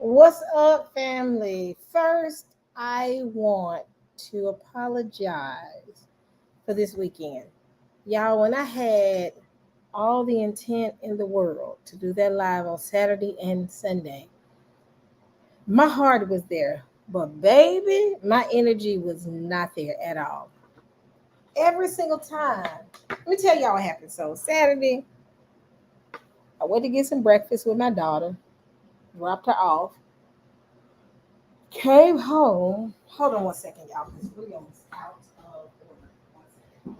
What's up, family? First, I want to apologize for this weekend. Y'all, when I had all the intent in the world to do that live on Saturday and Sunday, my heart was there. But, baby, my energy was not there at all. Every single time. Let me tell y'all what happened. So, Saturday, I went to get some breakfast with my daughter, dropped her off. Came home. Hold on one second, y'all, because we almost out of order. One second.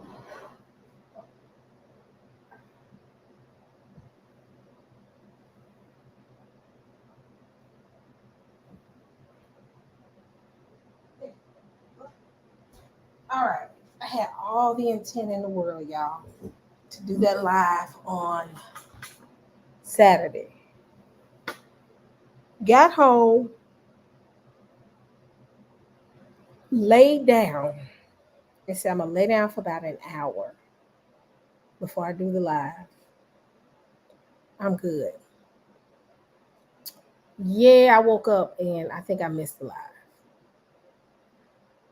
All right. I had all the intent in the world, y'all, to do that live on Saturday. Got home, laid down, and said I'm gonna lay down for about an hour before I do the live. I'm good. Yeah, I woke up and I think I missed the live.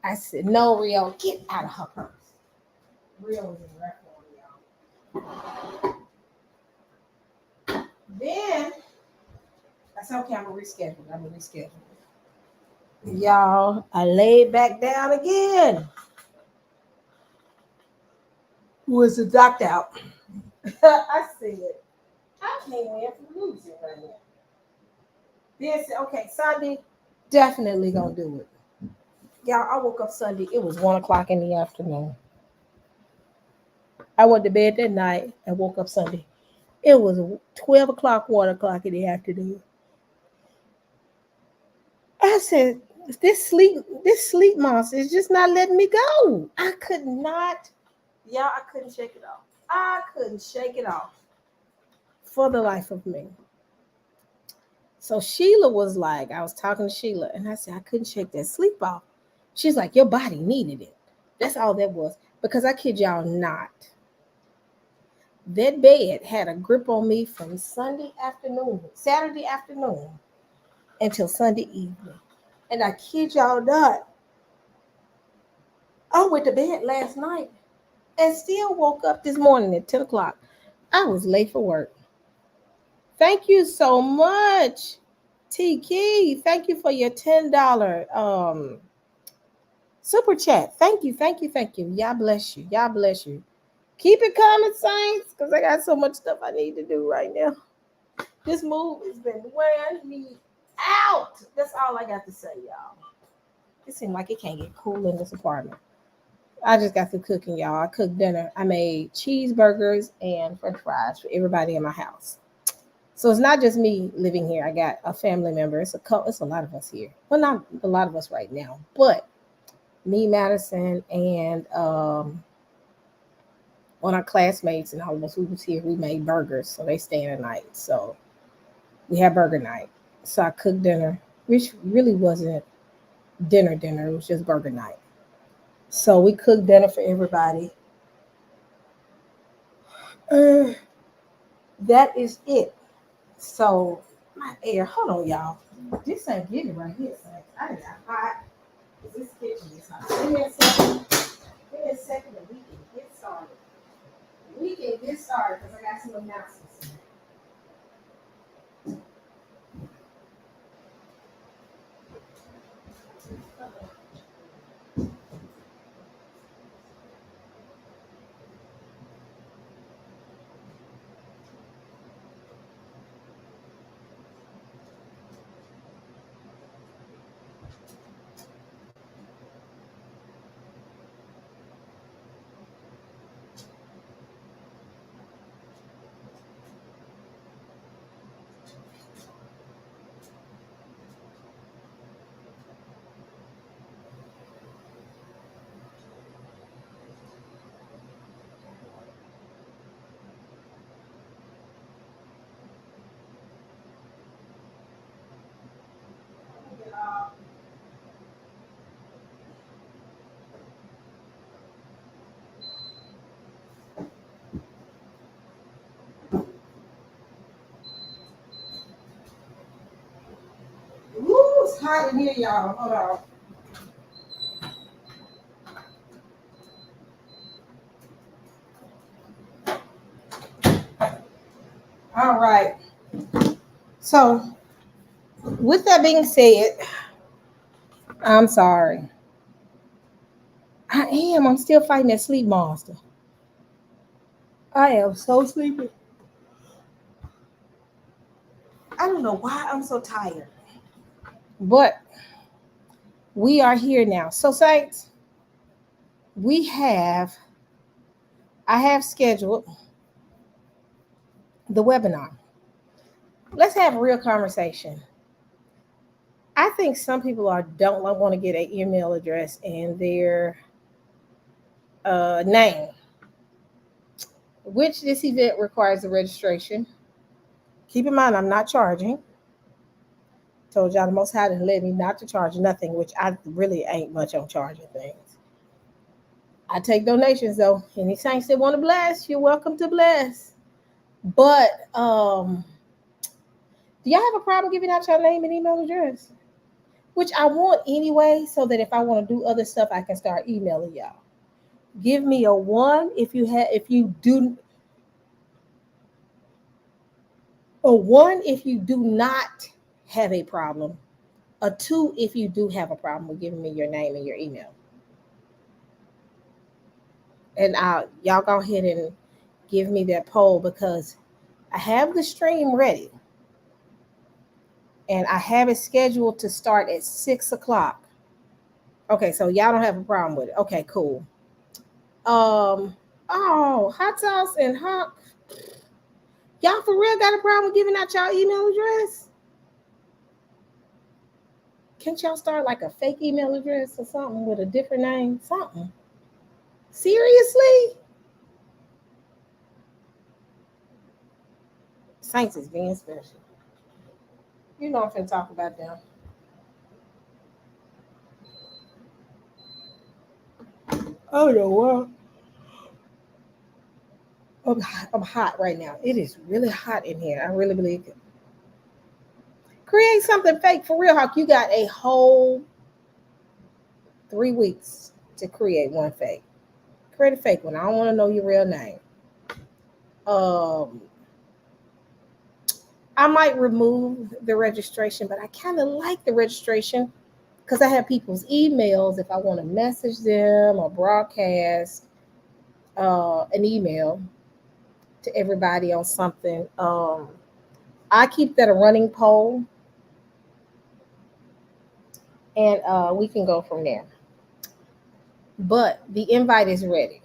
I said, no, Rio, get out of her purse. Rio was in rep y'all. Then I said, okay, I'm gonna reschedule. I'm gonna reschedule. Y'all, I laid back down again. Was the doctor out? I said, I can't win for losing right now. Then said, okay, Sunday, definitely gonna do it. Y'all, I woke up Sunday. It was 1 o'clock in the afternoon. I went to bed that night and woke up Sunday. It was 12 o'clock, 1 o'clock in the afternoon. I said, this sleep monster is just not letting me go. I could not, y'all, I couldn't shake it off. I couldn't shake it off for the life of me. So Sheila was like, I was talking to Sheila, and I said, I couldn't shake that sleep off. She's like, your body needed it. That's all that was. Because I kid y'all not. That bed had a grip on me from Saturday afternoon, until Sunday evening. And I kid y'all not, I went to bed last night and still woke up this morning at 10 o'clock. I was late for work. Thank you so much, T Key. Thank you for your $10 super chat. Thank you, thank you, thank you. Y'all bless you. Y'all bless you. Keep it coming, Saints, because I got so much stuff I need to do right now. This move has been wearing me out. That's all I got to say, y'all. It seems like it can't get cool in this apartment. I just got through cooking, y'all. I cooked dinner. I made cheeseburgers and french fries for everybody in my house. So it's not just me living here. I got a family member. It's a lot of us here. Well, not a lot of us right now, but me, Madison, and one of our classmates and all of us who was here, we made burgers. So they staying the night. So we had burger night. So I cooked dinner, which really wasn't dinner. It was just burger night. So we cooked dinner for everybody. Uh, that is it. So my air, hold on, y'all. This ain't getting right here. I got hot. This kitchen is hot. Give me a second. Give me a second and we can get started. We can get started because I got some announcements. hot in here, y'all. Hold on. All right. So, with that being said, I'm sorry. I am. I'm still fighting that sleep monster. I am so sleepy. I don't know why I'm so tired. But we are here now. So, Saints, we have, I have scheduled the webinar. Let's have a real conversation. I think some people don't want to get an email address and their name, which this event requires a registration. Keep in mind, I'm not charging. Told y'all the Most High didn't let me not to charge nothing, which I really ain't much on charging things. I take donations though. Any saints that want to bless, you're welcome to bless. But do y'all have a problem giving out your name and email address? Which I want anyway, so that if I want to do other stuff, I can start emailing y'all. Give me a 1 if you do a 1 if you do not have a problem. A 2 if you do have a problem with giving me your name and your email. And y'all go ahead and give me that poll, because I have the stream ready. And I have it scheduled to start at 6 o'clock. Okay, so y'all don't have a problem with it. Okay, cool. Oh, hot sauce and hot. Y'all for real got a problem giving out y'all email address? Can't y'all start like a fake email address or something with a different name? Something. Seriously? Saints is being special. You know I'm finna talk about them. Oh no, well, I'm hot right now. It is really hot in here. I really believe it. Create something fake for real, Hawk. You got a whole 3 weeks to create one fake. Create a fake one. I don't want to know your real name. I might remove the registration, but I kind of like the registration because I have people's emails if I want to message them or broadcast an email to everybody on something. I keep that a running poll, and we can go from there. But the invite is ready.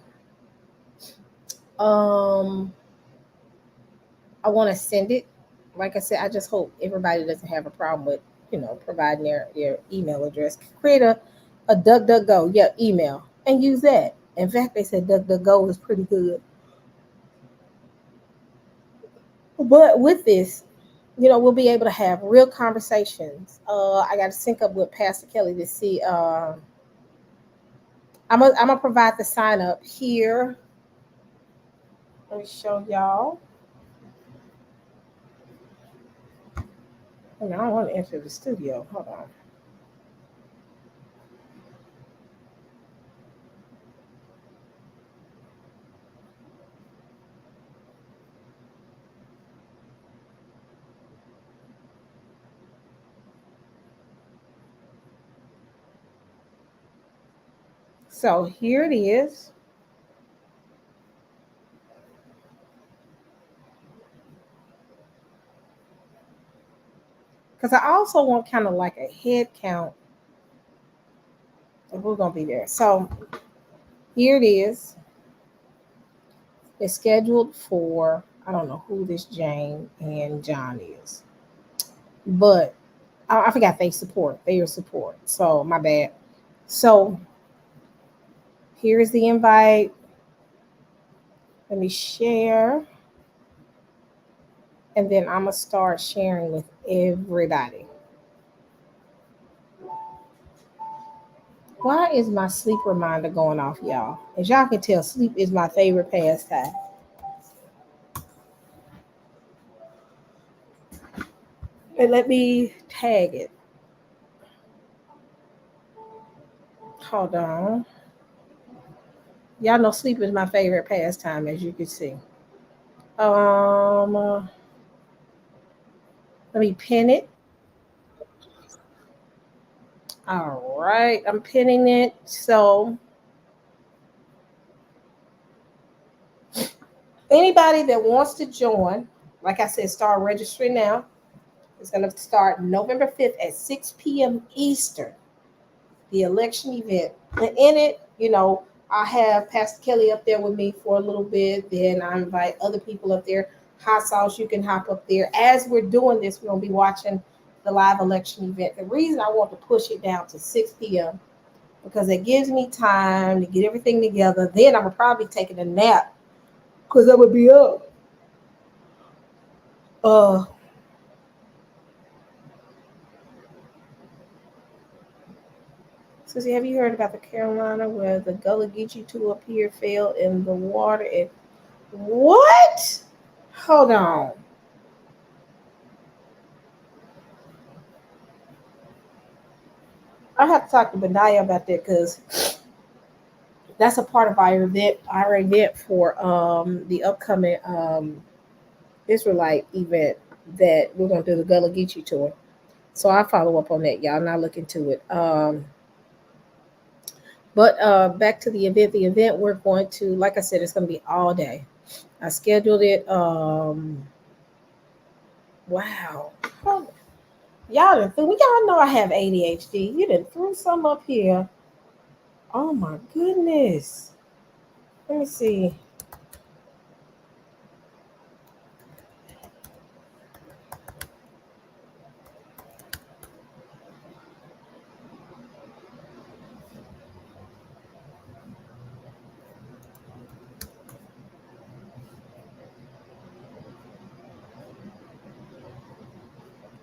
I want to send it. Like I said, I just hope everybody doesn't have a problem with, providing their email address. Create a DuckDuckGo, email, and use that. In fact, they said DuckDuckGo is pretty good. But with this, we'll be able to have real conversations. I got to sync up with Pastor Kelly to see. I'm gonna provide the sign up here. Let me show y'all. I don't want to enter the studio. Hold on. So here it is. Because I also want kind of like a head count of who's going to be there. So here it is. It's scheduled for, I don't know who this Jane and John is. But I forgot they support. They are support. So my bad. So here's the invite. Let me share. And then I'm going to start sharing with everybody. Why is my sleep reminder going off, y'all? As y'all can tell, sleep is my favorite pastime. And let me tag it. Hold on. Y'all know sleep is my favorite pastime, as you can see. Uh, Let me pin it. All right, I'm pinning it. So anybody that wants to join, like I said, start registering now. It's going to start November 5th at 6 p.m. Eastern, the election event. And in it, I have Pastor Kelly up there with me for a little bit. Then I invite other people up there. Hot sauce, you can hop up there. As we're doing this, we're going to be watching the live election event. The reason I want to push it down to 6 p.m. because it gives me time to get everything together. Then I'm probably taking a nap because I would be up. Uh, Susie, have you heard about the Carolina where the Gullah Geechee tour pier fell in the water? What? Hold on. I have to talk to Benaya about that because that's a part of our event for the upcoming Israelite event that we're gonna do the Gullah Geechee tour. So I'll follow up on that, y'all. Not look into it. But back to the event. The event we're going to, like I said, it's gonna be all day. I scheduled it. Wow. Y'all know I have ADHD. You done threw some up here. Oh my goodness. Let me see.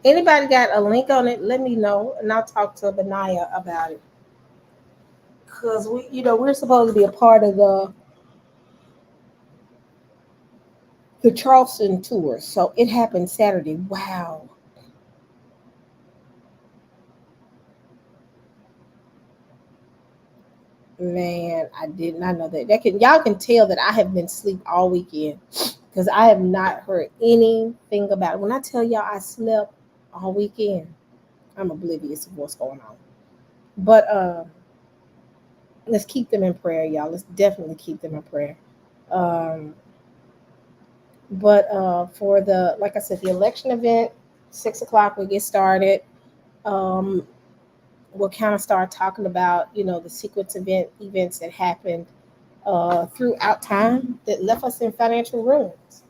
Anybody got a link on it? Let me know, and I'll talk to Benaya about it. Cause we're supposed to be a part of the Charleston tour, so it happened Saturday. Wow, man, I did not know that. Y'all can tell that I have been asleep all weekend because I have not heard anything about it. When I tell y'all I slept all weekend, I'm oblivious of what's going on. But let's keep them in prayer, y'all. Let's definitely keep them in prayer. Um, but for the, like I said, the election event, 6 o'clock we get started. Um, we'll kind of start talking about the sequence events that happened throughout time that left us in financial ruins.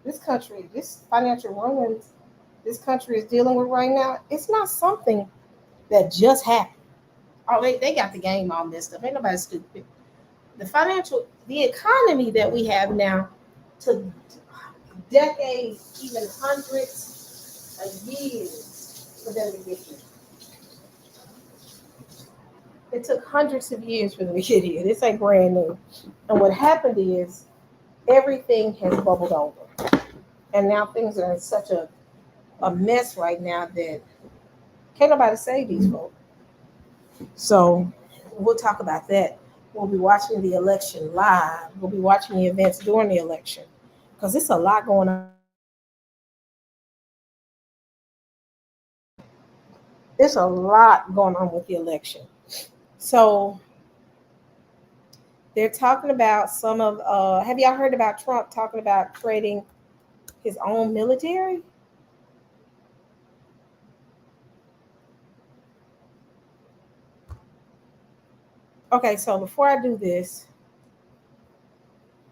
This financial ruins this country is dealing with right now. It's not something that just happened. Oh, they got the game all messed up. Ain't nobody stupid. The economy that we have now took decades, even hundreds of years for them to get here. It took hundreds of years for them to get here. This ain't brand new. And what happened is everything has bubbled over. And now things are in such a mess right now that can't nobody save these folks. So we'll talk about that. We'll be watching the election live. We'll be watching the events during the election because it's a lot going on. There's a lot going on with the election. So they're talking about some of. Have y'all heard about Trump talking about creating his own military? Okay, so before I do this,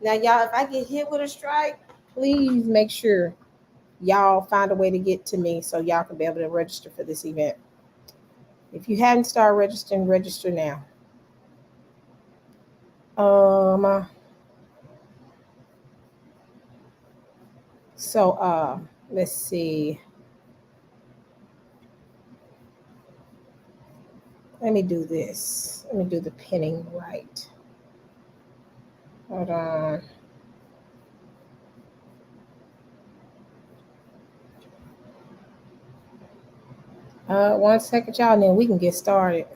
now y'all, if I get hit with a strike, please make sure y'all find a way to get to me so y'all can be able to register for this event. If you hadn't started registering, register now. Um, so let's see. Let me do this. Let me do the pinning right. Hold on. 1 second, y'all, and then we can get started.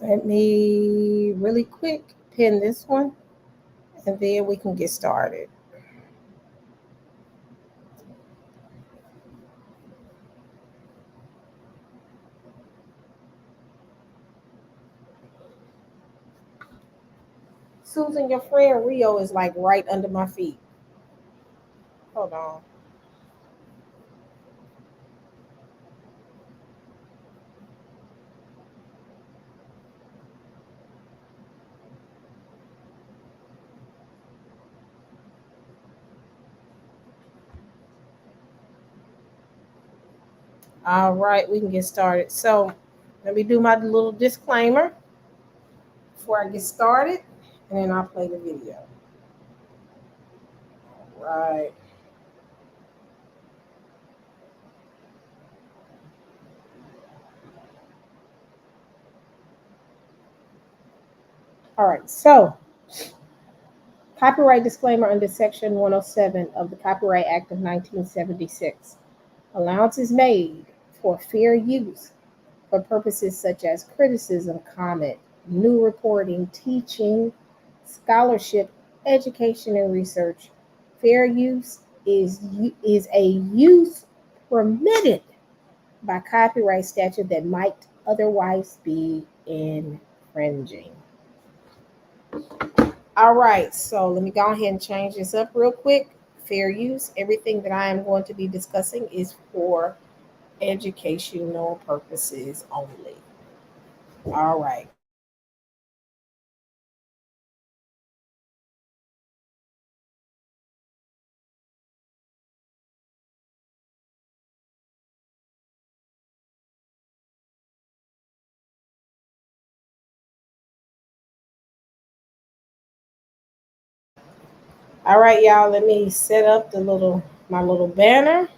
Let me really quick pin this one, and then we can get started. Susan, your friend Rio is like right under my feet. Hold on. All right, we can get started. So let me do my little disclaimer before I get started, and then I'll play the video. All right. All right, so copyright disclaimer under Section 107 of the Copyright Act of 1976. Allowance is made for fair use for purposes such as criticism, comment, new reporting, teaching, scholarship, education, and research. Fair use is a use permitted by copyright statute that might otherwise be infringing. All right, so let me go ahead and change this up real quick. Fair use, everything that I am going to be discussing is for educational purposes only. All right. All right, y'all, let me set up my little banner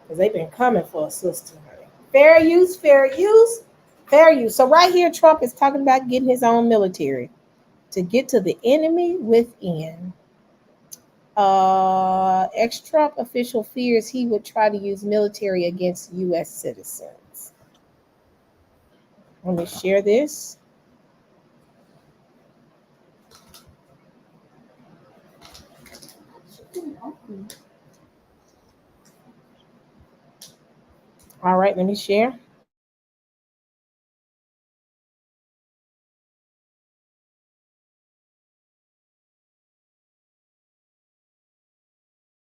because they've been coming for a sister. Fair use, fair use, fair use. So right here, Trump is talking about getting his own military to get to the enemy within. Ex-Trump official fears he would try to use military against U.S. citizens. Let me share this. All right, let me share.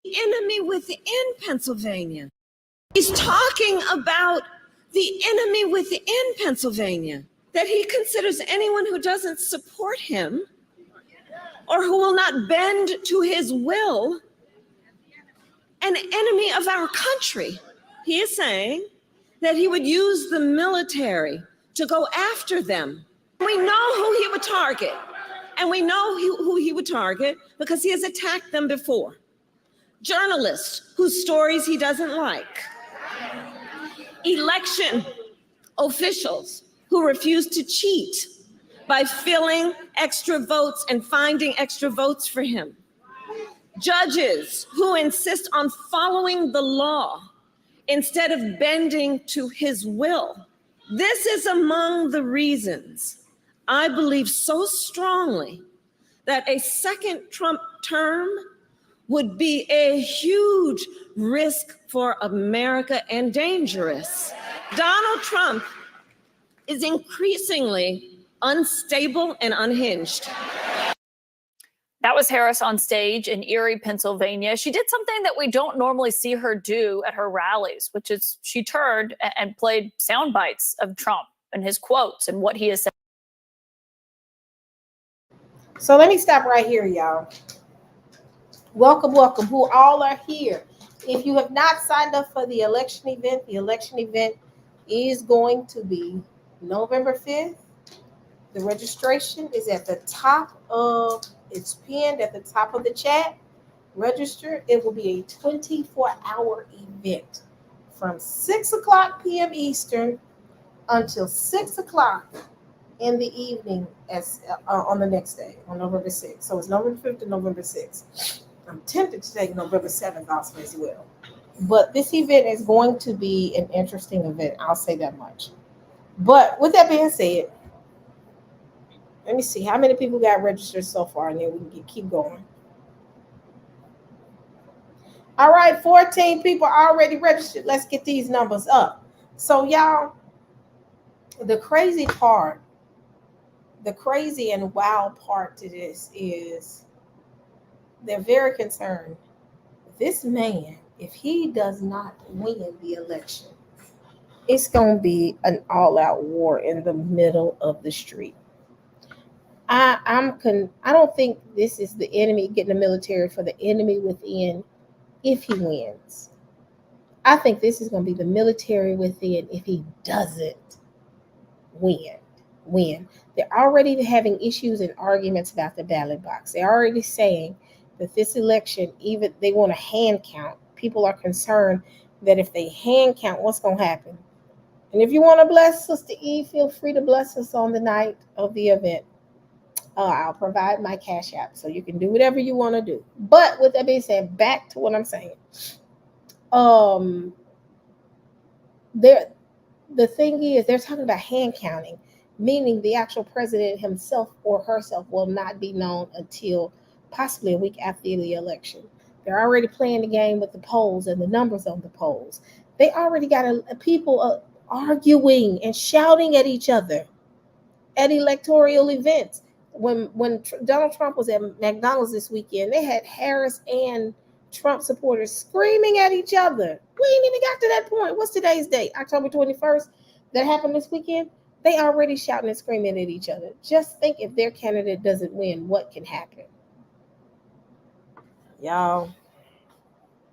Enemy within Pennsylvania. He's talking about the enemy within Pennsylvania, that he considers anyone who doesn't support him or who will not bend to his will an enemy of our country. He is saying that he would use the military to go after them. We know who he would target, and we know who he would target because he has attacked them before. Journalists whose stories he doesn't like, election officials who refuse to cheat by filling extra votes and finding extra votes for him, judges who insist on following the law instead of bending to his will. This is among the reasons I believe so strongly that a second Trump term would be a huge risk for America and dangerous. Donald Trump is increasingly unstable and unhinged. That was Harris on stage in Erie, Pennsylvania. She did something that we don't normally see her do at her rallies, which is she turned and played sound bites of Trump and his quotes and what he has said. So let me stop right here, y'all. Welcome, welcome, who all are here. If you have not signed up for the election event is going to be November 5th. The registration is at the top of, it's pinned at the top of the chat. Register. It will be a 24-hour event from 6 o'clock p.m. Eastern until 6 o'clock in the evening on the next day, on November 6th. So it's November 5th to November 6th. I'm tempted to take November 7th also as well. But this event is going to be an interesting event. I'll say that much. But with that being said, let me see how many people got registered so far, and then we can keep going. All right, 14 people already registered. Let's get these numbers up. So y'all, the crazy and wild part to this is they're very concerned. This man, if he does not win the election, it's going to be an all-out war in the middle of the street. I don't think this is the enemy getting the military for the enemy within if he wins. I think this is going to be the military within if he doesn't win. They're already having issues and arguments about the ballot box. They're already saying that this election, even they want a hand count. People are concerned that if they hand count, what's going to happen? And if you want to bless Sister E, feel free to bless us on the night of the event. I'll provide my cash app so you can do whatever you want to do. But with that being said, back to what I'm saying. The thing is, they're talking about hand counting, meaning the actual president himself or herself will not be known until possibly a week after the election. They're already playing the game with the polls and the numbers on the polls. They already got people arguing and shouting at each other at electoral events. When Donald Trump was at McDonald's this weekend, they had Harris and Trump supporters screaming at each other. We ain't even got to that point. What's today's date? October 21st. That happened this weekend. They already shouting and screaming at each other. Just think if their candidate doesn't win, what can happen? Y'all,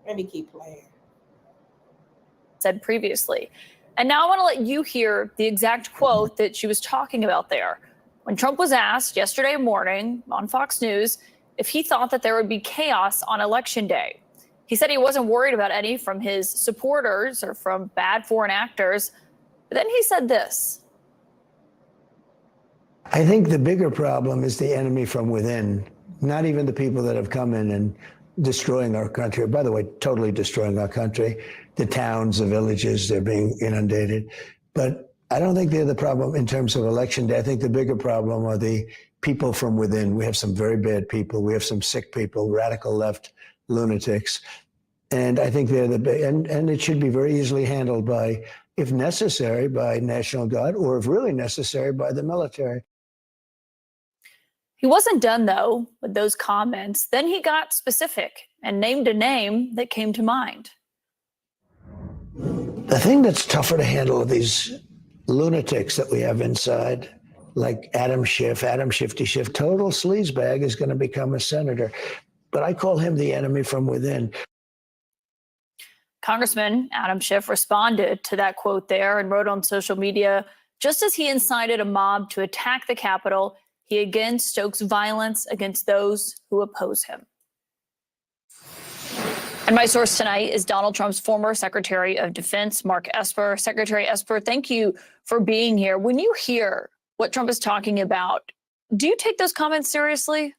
let me keep playing. Said previously. And now I want to let you hear the exact quote that she was talking about there. When Trump was asked yesterday morning on Fox News if he thought that there would be chaos on Election Day, he said he wasn't worried about any from his supporters or from bad foreign actors. But then he said this. I think the bigger problem is the enemy from within, not even the people that have come in and destroying our country. By the way, totally destroying our country. The towns, the villages, they're being inundated. But I don't think they're the problem in terms of Election Day. I think the bigger problem are the people from within. We have some very bad people. We have some sick people, radical left lunatics. And I think they're and it should be very easily handled by, if necessary, by National Guard, or if really necessary, by the military. He wasn't done, though, with those comments. Then he got specific and named a name that came to mind. The thing that's tougher to handle are these lunatics that we have inside, like Adam Shifty Schiff. Total sleazebag is going to become a senator. But I call him the enemy from within. Congressman Adam Schiff responded to that quote there and wrote on social media, just as he incited a mob to attack the Capitol, he again stokes violence against those who oppose him. And my source tonight is Donald Trump's former Secretary of Defense, Mark Esper. Secretary Esper, thank you for being here. When you hear what Trump is talking about, do you take those comments seriously?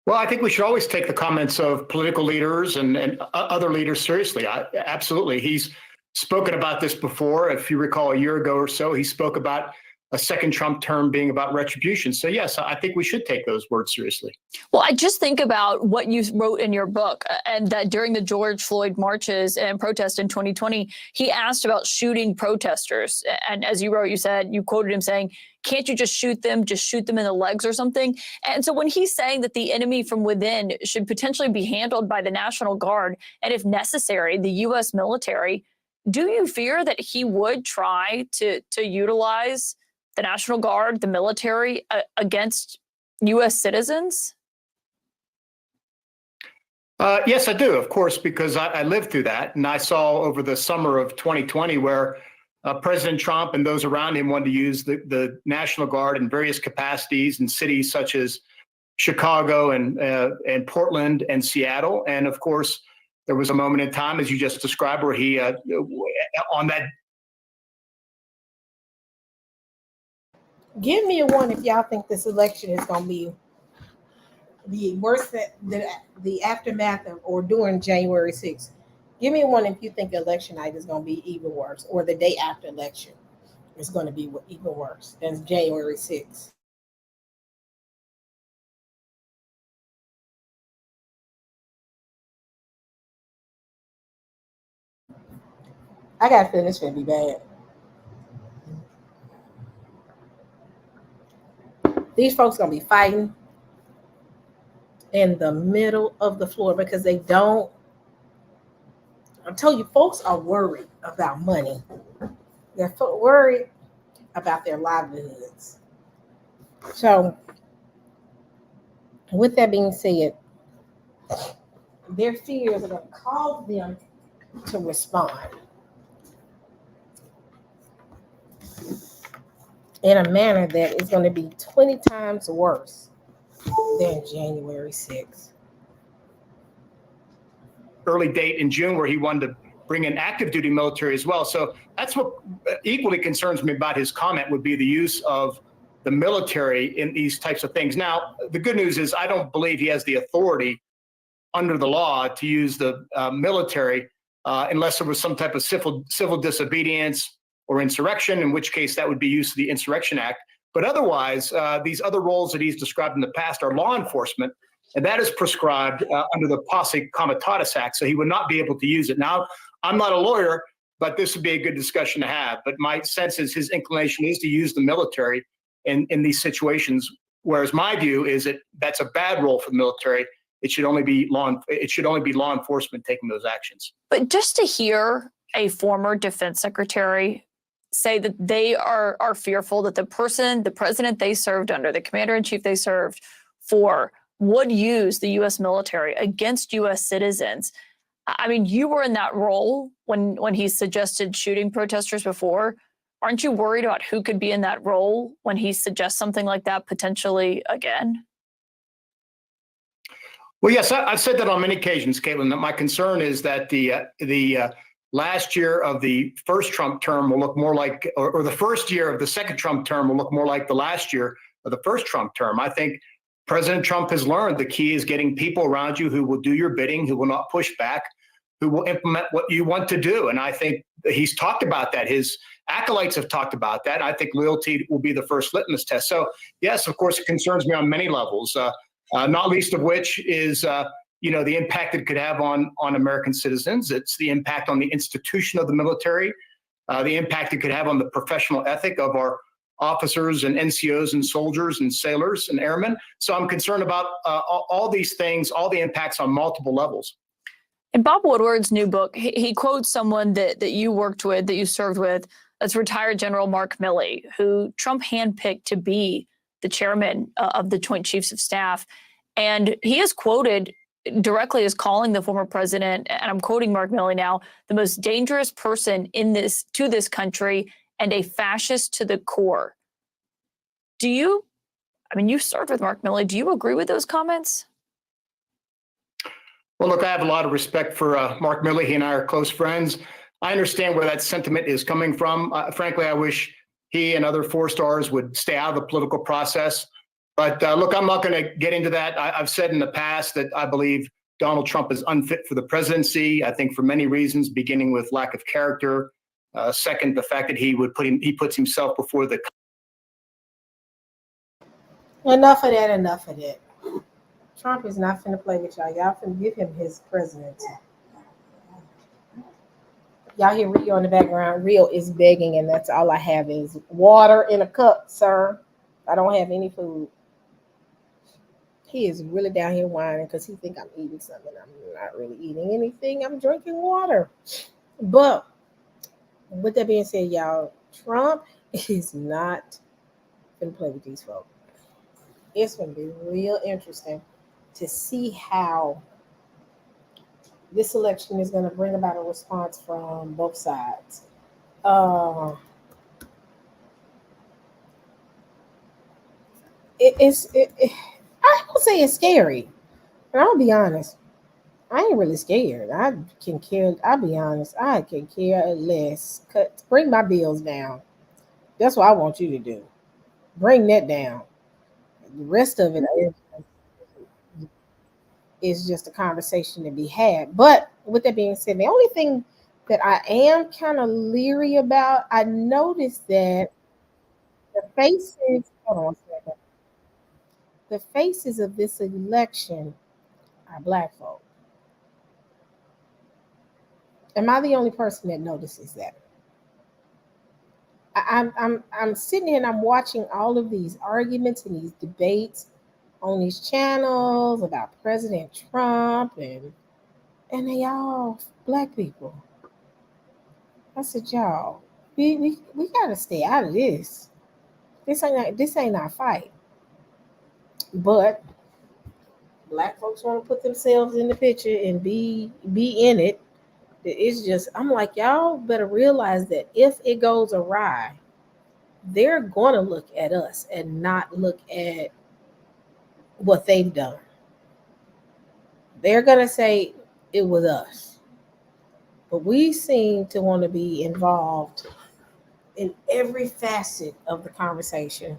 Well, I think we should always take the comments of political leaders and other leaders seriously. Absolutely. He's spoken about this before. If you recall, a year ago or so, he spoke about a second Trump term being about retribution. So, yes, I think we should take those words seriously. Well, I just think about what you wrote in your book, and that during the George Floyd marches and protests in 2020, he asked about shooting protesters. And as you wrote, you said, you quoted him saying, can't you just shoot them in the legs or something? And so when he's saying that the enemy from within should potentially be handled by the National Guard, and if necessary, the U.S. military, do you fear that he would try to utilize the National Guard, the military, against U.S. citizens? Yes, I do, of course, because I lived through that. And I saw over the summer of 2020 where President Trump and those around him wanted to use the National Guard in various capacities in cities such as Chicago and Portland and Seattle. And of course, there was a moment in time, as you just described, where he on that. Give me a one if y'all think this election is going to be the worst, the aftermath of or during January 6th. Give me a one if you think election night is going to be even worse, or the day after election is going to be even worse than January 6th. I got a feeling it's going to be bad. These folks going to be fighting in the middle of the floor because they don't. I'm telling you, folks are worried about money. They're worried about their livelihoods. So, with that being said, their fears are going to cause them to respond in a manner that is going to be 20 times worse than January 6th. Early date in June where he wanted to bring in active duty military as well. So that's what equally concerns me about his comment would be the use of the military in these types of things. Now, the good news is I don't believe he has the authority under the law to use the military unless there was some type of civil disobedience or insurrection, in which case that would be use of the Insurrection Act. But otherwise, these other roles that he's described in the past are law enforcement, and that is prescribed under the Posse Comitatus Act, so he would not be able to use it. Now, I'm not a lawyer, but this would be a good discussion to have. But my sense is his inclination is to use the military in these situations, whereas my view is that that's a bad role for the military. It should only be law enforcement taking those actions. But just to hear a former defense secretary say that they are fearful that the president they served under, the commander-in-chief they served for, would use the U.S. military against U.S. citizens. I mean, you were in that role when he suggested shooting protesters before. Aren't you worried about who could be in that role when he suggests something like that potentially again? Well, yes, I've said that on many occasions, Caitlin, that my concern is that the last year of the first Trump term will look more like, or the first year of the second Trump term will look more like the last year of the first Trump term. I think President Trump has learned the key is getting people around you who will do your bidding, who will not push back, who will implement what you want to do. And I think he's talked about that. His acolytes have talked about that. I think loyalty will be the first litmus test. So, yes, of course, it concerns me on many levels, not least of which is the impact it could have on American citizens. It's the impact on the institution of the military, the impact it could have on the professional ethic of our officers and NCOs and soldiers and sailors and airmen. So I'm concerned about all these things, all the impacts on multiple levels. In Bob Woodward's new book, he quotes someone that you worked with, that you served with, that's retired General Mark Milley, who Trump handpicked to be the chairman of the Joint Chiefs of Staff. And he is quoted directly as calling the former president, and I'm quoting Mark Milley now, the most dangerous person to this country and a fascist to the core. You served with Mark Milley. Do you agree with those comments? Well, look, I have a lot of respect for Mark Milley. He and I are close friends. I understand where that sentiment is coming from. Frankly, I wish he and other four-stars would stay out of the political process. But look, I'm not going to get into that. I've said in the past that I believe Donald Trump is unfit for the presidency. I think for many reasons, beginning with lack of character. Second, the fact that he puts himself before the. Enough of that. Trump is not finna play with y'all. Y'all finna give him his presidency. Y'all hear Rio in the background. Rio is begging, and that's all I have is water in a cup, sir. I don't have any food. He is really down here whining because he think I'm eating something. I'm not really eating anything. I'm drinking water. But with that being said, y'all, Trump is not gonna play with these folks. It's gonna be real interesting to see how this election is going to bring about a response from both sides. Uh, I would say it's scary, and I'll be honest. I ain't really scared. I can care. I'll be honest. I can care less. Bring my bills down. That's what I want you to do. Bring that down. The rest of it is just a conversation to be had. But with that being said, the only thing that I am kind of leery about, I noticed that the faces. Hold on one second. The faces of this election are black folk. Am I the only person that notices that? I'm sitting here and I'm watching all of these arguments and these debates on these channels about President Trump and they all black people. I said, y'all, we gotta stay out of this. This ain't our fight. But black folks want to put themselves in the picture and be in it. It's just I'm like, y'all better realize that if it goes awry, they're going to look at us and not look at what they've done. They're going to say it was us. But we seem to want to be involved in every facet of the conversation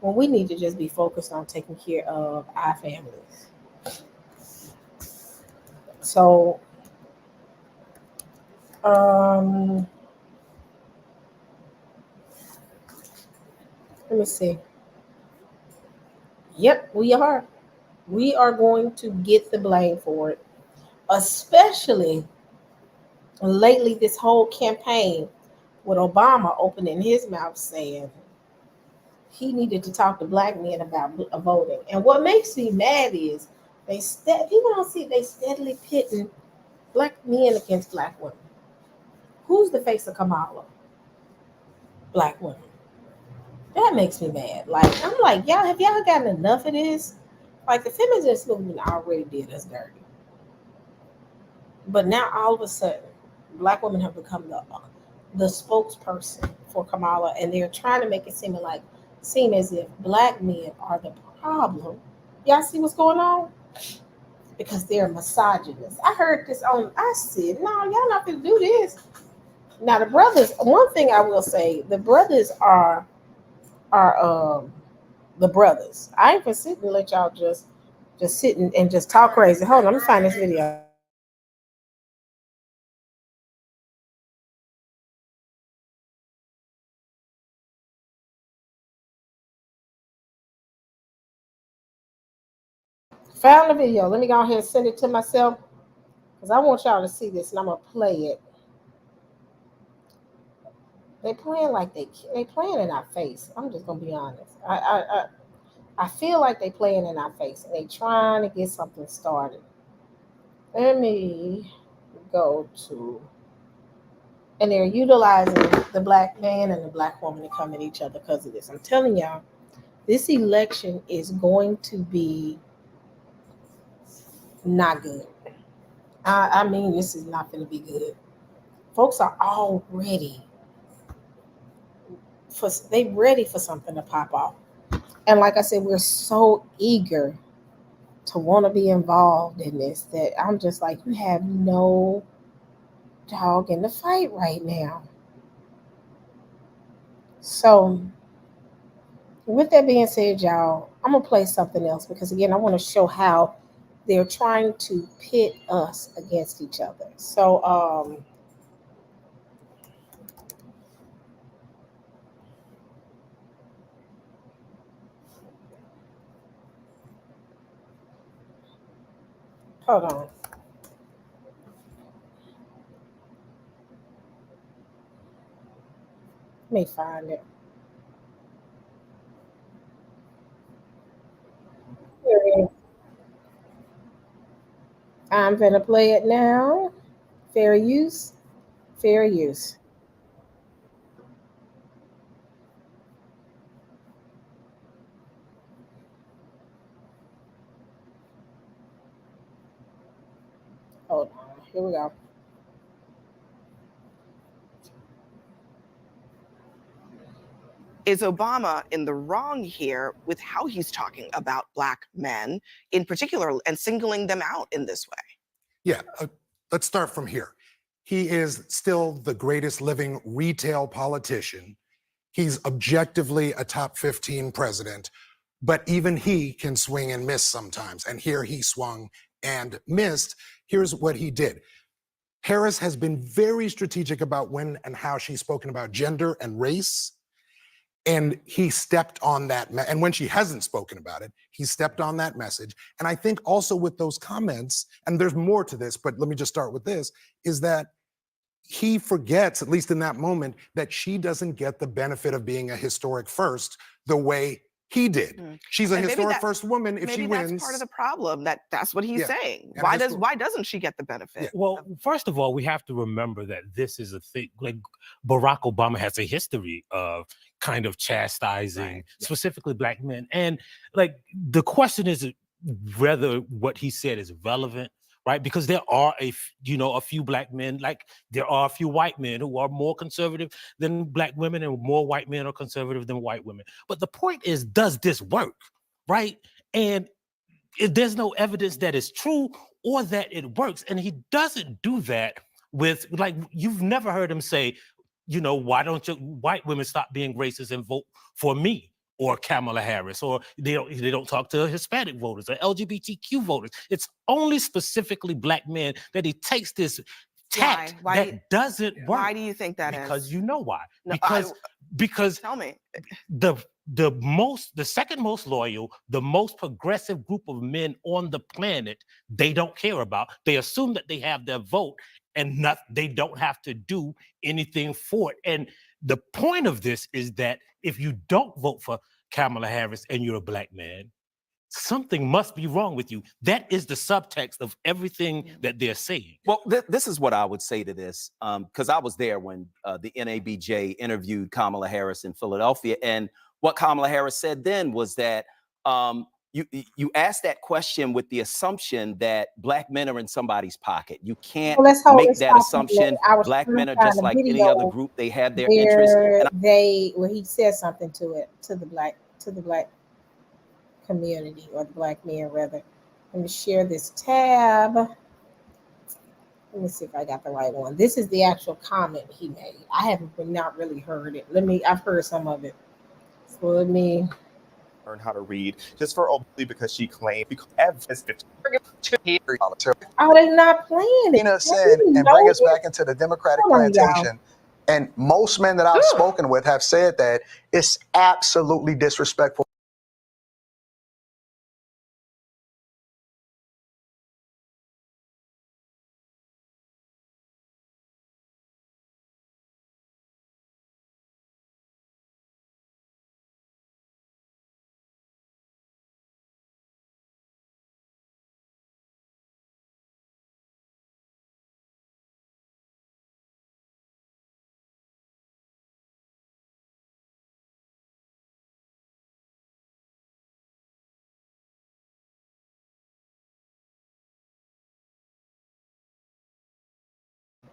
when we need to just be focused on taking care of our families. So, um, let me see. Yep, we are. We are going to get the blame for it, especially lately, this whole campaign with Obama opening his mouth saying he needed to talk to black men about voting. And what makes me mad is people don't see they steadily pitting black men against black women. Who's the face of Kamala? Black women. That makes me mad. Like I'm like, y'all, have y'all gotten enough of this? Like the feminist movement already did us dirty. But now all of a sudden, black women have become the spokesperson for Kamala, and they're trying to make it seem as if black men are the problem. Y'all see what's going on? Because they're misogynists. I heard this on. I said, no, y'all not gonna do this. Now the brothers. One thing I will say, the brothers are the brothers. I ain't gonna sit and let y'all just sit and just talk crazy. Hold on, let me find this video. Found the video. Let me go ahead and send it to myself because I want y'all to see this, and I'm gonna play it. They playing like they playing in our face. I'm just gonna be honest. I feel like they playing in our face, and they trying to get something started. Let me go to, and they're utilizing the black man and the black woman to come at each other because of this. I'm telling y'all, this election is going to be not good. I mean, this is not going to be good. Folks are already they ready for something to pop off. And like I said, we're so eager to want to be involved in this that I'm just like, you have no dog in the fight right now. So with that being said, y'all, I'm gonna play something else because again, I want to show how they're trying to pit us against each other. So hold on. Let me find it. Here it is. I'm gonna play it now. Fair use. Fair use. Hold on. Here we go. Is Obama in the wrong here with how he's talking about Black men in particular and singling them out in this way? Yeah, let's start from here. He is still the greatest living retail politician. He's objectively a top 15 president, but even he can swing and miss sometimes. And here he swung and missed. Here's what he did. Harris has been very strategic about when and how she's spoken about gender and race. And he stepped on that. And when she hasn't spoken about it, he stepped on that message. And I think also with those comments, and there's more to this, but let me just start with this, is that he forgets, at least in that moment, that she doesn't get the benefit of being a historic first the way he did. She's a historic first woman if she wins. Maybe that's part of the problem. That's what he's saying. And Why doesn't she get the benefit? Yeah. Well, first of all, we have to remember that this is a thing. Like Barack Obama has a history of kind of chastising specifically Black men, and like the question is whether what he said is relevant. Right, because there are a few Black men, like there are a few white men who are more conservative than Black women, and more white men are conservative than white women. But the point is, does this work? Right, and there's no evidence that it's true or that it works, and he doesn't do that with, like, you've never heard him say, why don't you white women stop being racist and vote for me? Or Kamala Harris, or they don't talk to Hispanic voters or LGBTQ voters. It's only specifically Black men that he takes this tact that doesn't work. Why do you think that because you know why? No, because tell me. The second most loyal, the most progressive group of men on the planet, they don't care about. They assume that they have their vote and they don't have to do anything for it. And the point of this is that if you don't vote for Kamala Harris and you're a Black man, something must be wrong with you. That is the subtext of everything that they're saying. Well, this is what I would say to this, because I was there when the NABJ interviewed Kamala Harris in Philadelphia. And what Kamala Harris said then was that you asked that question with the assumption that Black men are in somebody's pocket. You can't make that assumption. Black men are just like any other group. They have their interests. He said something to the black community, or the Black men rather. Let me share this tab. Let me see if I got the right one. This is the actual comment he made. I haven't not really heard it. I've heard some of it. So let me learn how to read just for openly because she claimed evidence. Oh, they're not playing it. Said, and bring us back into the Democratic plantation. And most men that I've spoken with have said that it's absolutely disrespectful.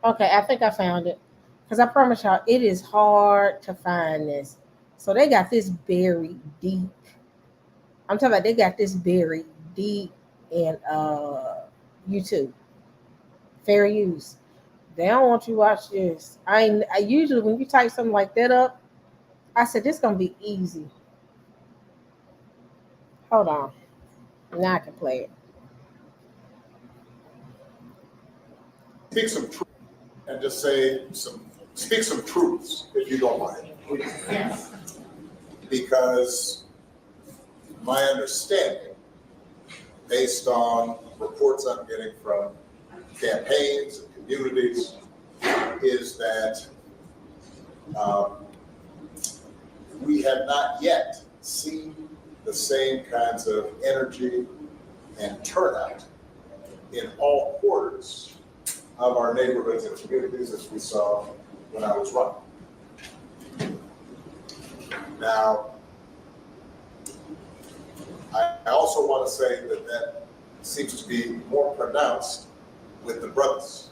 Okay, I think I found it. Because I promise y'all, it is hard to find this. So they got this buried deep. I'm talking about they got this buried deep in YouTube. Fair use. They don't want you to watch this. I usually, when you type something like that up, I said, this is going to be easy. Hold on. Now I can play it. Speak some truth and just speak some truths, if you don't mind. Because my understanding, based on reports I'm getting from campaigns and communities, is that we have not yet seen the same kinds of energy and turnout in all quarters of our neighborhoods and communities as we saw when I was running. Now, I also want to say that seems to be more pronounced with the brothers.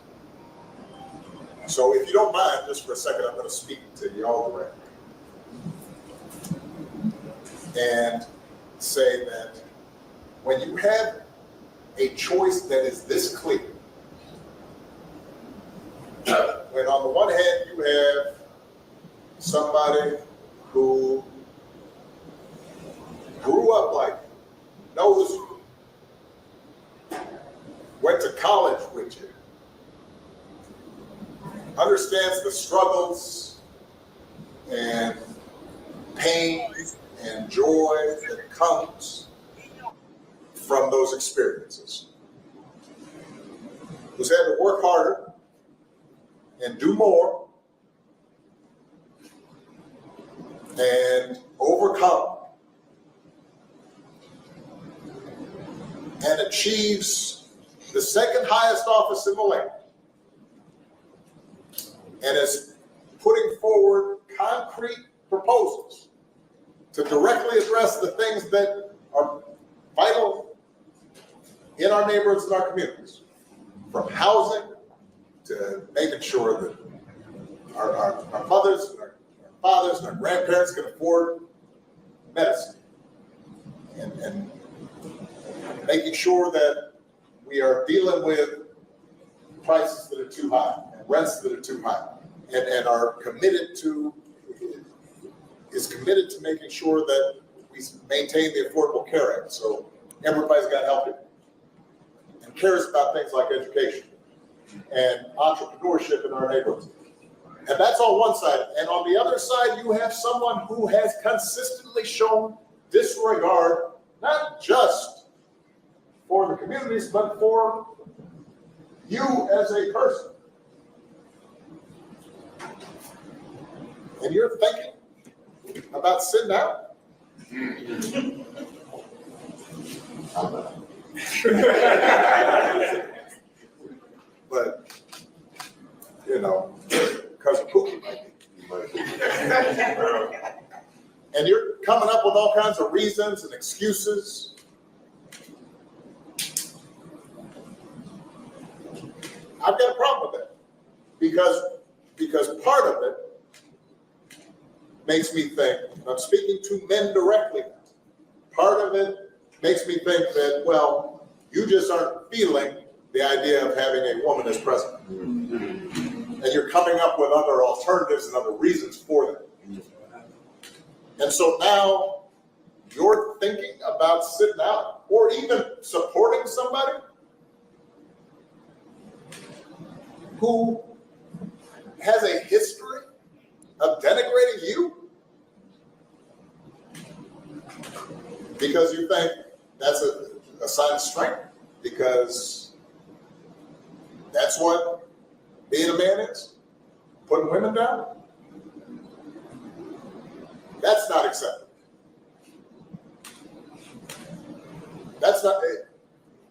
So if you don't mind, just for a second, I'm going to speak to y'all directly and say that when you have a choice that is this clear, when on the one hand you have somebody who grew up like you, knows you, went to college with you, understands the struggles and pain and joy that comes from those experiences, who's had to work harder and do more and overcome and achieves the second highest office in the land and is putting forward concrete proposals to directly address the things that are vital in our neighborhoods and our communities, from housing to making sure that our mothers and our fathers and our grandparents can afford medicine, and making sure that we are dealing with prices that are too high and rents that are too high, and are committed to making sure that we maintain the Affordable Care Act, so everybody's got help, and cares about things like education and entrepreneurship in our neighborhoods. And that's on one side. And on the other side, you have someone who has consistently shown disregard, not just for the communities, but for you as a person. And you're thinking about sitting out? But, you know, because Pookie might be. And you're coming up with all kinds of reasons and excuses. I've got a problem with that. Because part of it makes me think, I'm speaking to men directly, part of it makes me think that, well, you just aren't feeling the idea of having a woman as president. And you're coming up with other alternatives and other reasons for that. And so now you're thinking about sitting out or even supporting somebody who has a history of denigrating you because you think that's a sign of strength, because that's what being a man is, putting women down. That's not acceptable. That's not,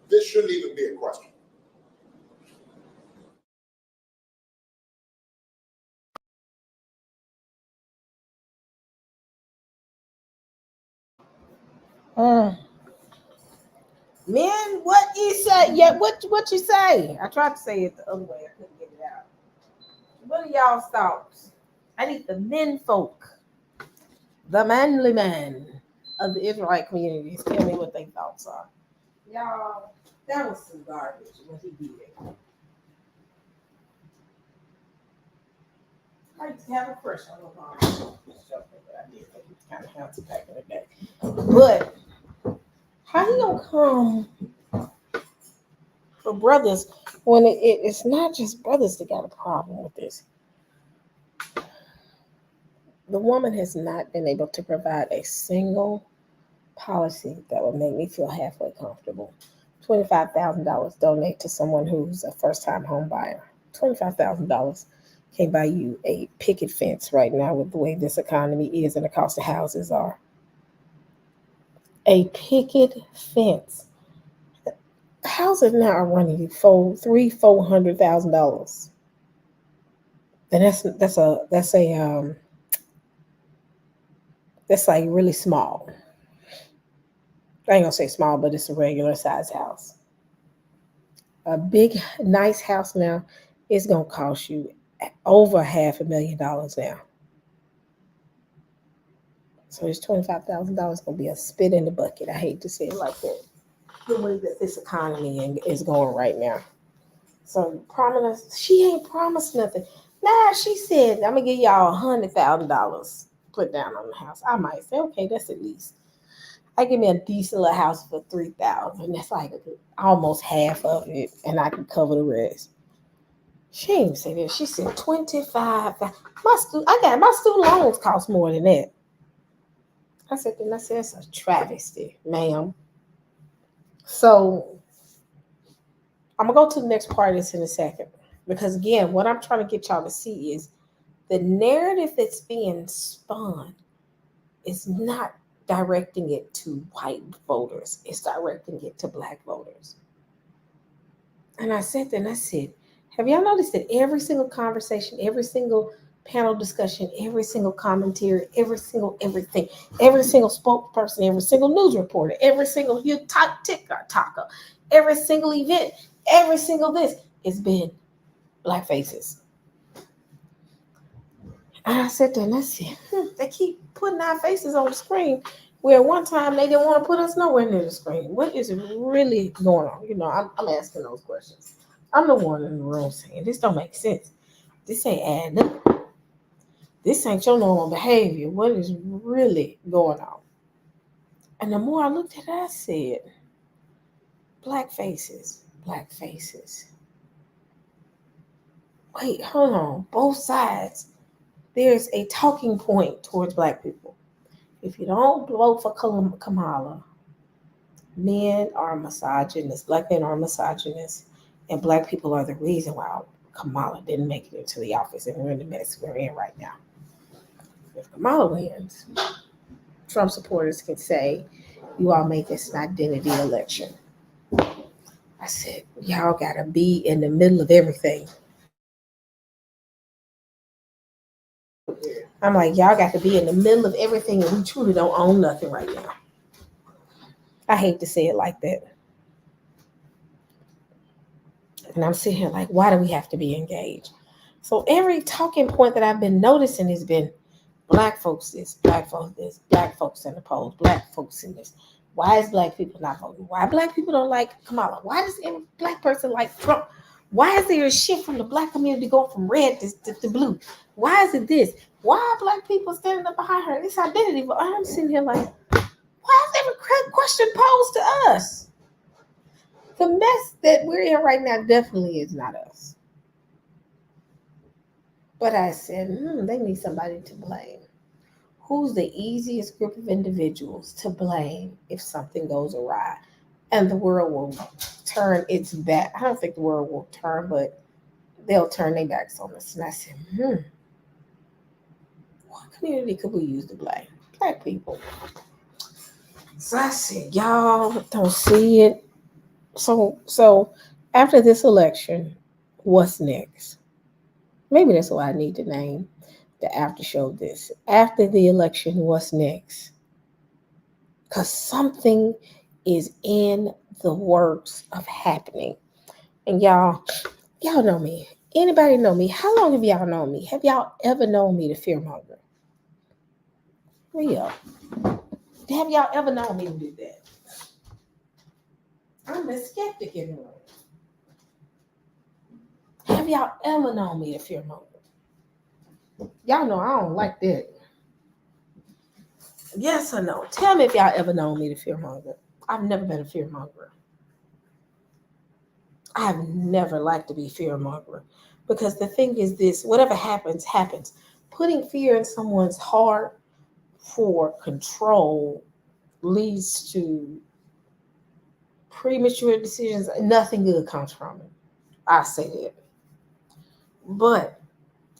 this shouldn't even be a question. Men, what you say? Yeah, what you say? I tried to say it the other way. I couldn't get it out. What are y'all's thoughts? I need the men folk, the manly man of the Israelite communities. Tell me what their thoughts are. Y'all, that was some garbage what he did. I used to have a crush on Obama. I did. He was kind of handsome back in the day. But how you gonna come for brothers when it's not just brothers that got a problem with this? The woman has not been able to provide a single policy that would make me feel halfway comfortable. $25,000 donate to someone who's a first-time home buyer. $25,000 can't buy you a picket fence right now with the way this economy is and the cost of houses are. A picket fence. Houses now are running you $400,000, and that's like really small. I ain't gonna say small, but it's a regular size house. A big, nice house now is gonna cost you over $500,000 now. So this $25,000 gonna be a spit in the bucket. I hate to say it like that. The way that this economy is going right now. So promise, she ain't promised nothing. Nah, she said, I'm gonna give y'all $100,000 put down on the house. I might say, okay, that's at least. I give me a decent little house for $3,000. That's like almost half of it, and I can cover the rest. She didn't say that. She said 25. My student loans cost more than that. I said, that's a travesty, ma'am. So I'm gonna go to the next part of this in a second. Because again, what I'm trying to get y'all to see is the narrative that's being spun is not directing it to white voters. It's directing it to black voters. And I said, have y'all noticed that every single conversation, every single panel discussion, every single commentary, every single everything, every single spokesperson, every single news reporter, every single TikTok, every single event, every single this, it's been black faces. And I sat there and I said, they keep putting our faces on the screen where one time they didn't want to put us nowhere near the screen. What is really going on? You know, I'm asking those questions. I'm the one in the room saying, this don't make sense. This ain't adding up. This ain't your normal behavior. What is really going on? And the more I looked at it, I said, black faces, black faces. Wait, hold on. Both sides. There's a talking point towards black people. If you don't vote for Kamala, men are misogynists. Black men are misogynists. And black people are the reason why Kamala didn't make it into the office. And we're in the mess we're in right now. If Kamala wins, Trump supporters can say, you all make this an identity election. I said, y'all got to be in the middle of everything. I'm like, y'all got to be in the middle of everything, and we truly don't own nothing right now. I hate to say it like that. And I'm sitting here like, why do we have to be engaged? So every talking point that I've been noticing has been black folks this, black folks this, black folks in the polls, black folks in this. Why is black people not voting? Why black people don't like Kamala? Why does every black person like Trump? Why is there a shift from the black community going from red to blue? Why is it this? Why are black people standing up behind her? This identity. But I'm sitting here like, why is every question posed to us? The mess that we're in right now definitely is not us. But I said, they need somebody to blame. Who's the easiest group of individuals to blame if something goes awry? And the world will turn its back. I don't think the world will turn, but they'll turn their backs on us. And I said, what community could we use to blame? Black people. So I said, y'all don't see it. So after this election, what's next? Maybe that's what I need to name the after show this. After the election, what's next? Because something is in the works of happening. And y'all know me. Anybody know me? How long have y'all known me? Have y'all ever known me to fearmonger? Real. Have y'all ever known me to do that? I'm the skeptic in the room. Have y'all ever known me to fearmonger? Y'all know I don't like that. Yes or no? Tell me if y'all ever known me to fearmonger. I've never been a fearmonger. I've never liked to be fearmonger. Because the thing is this, whatever happens, happens. Putting fear in someone's heart for control leads to premature decisions. Nothing good comes from it. I say that. But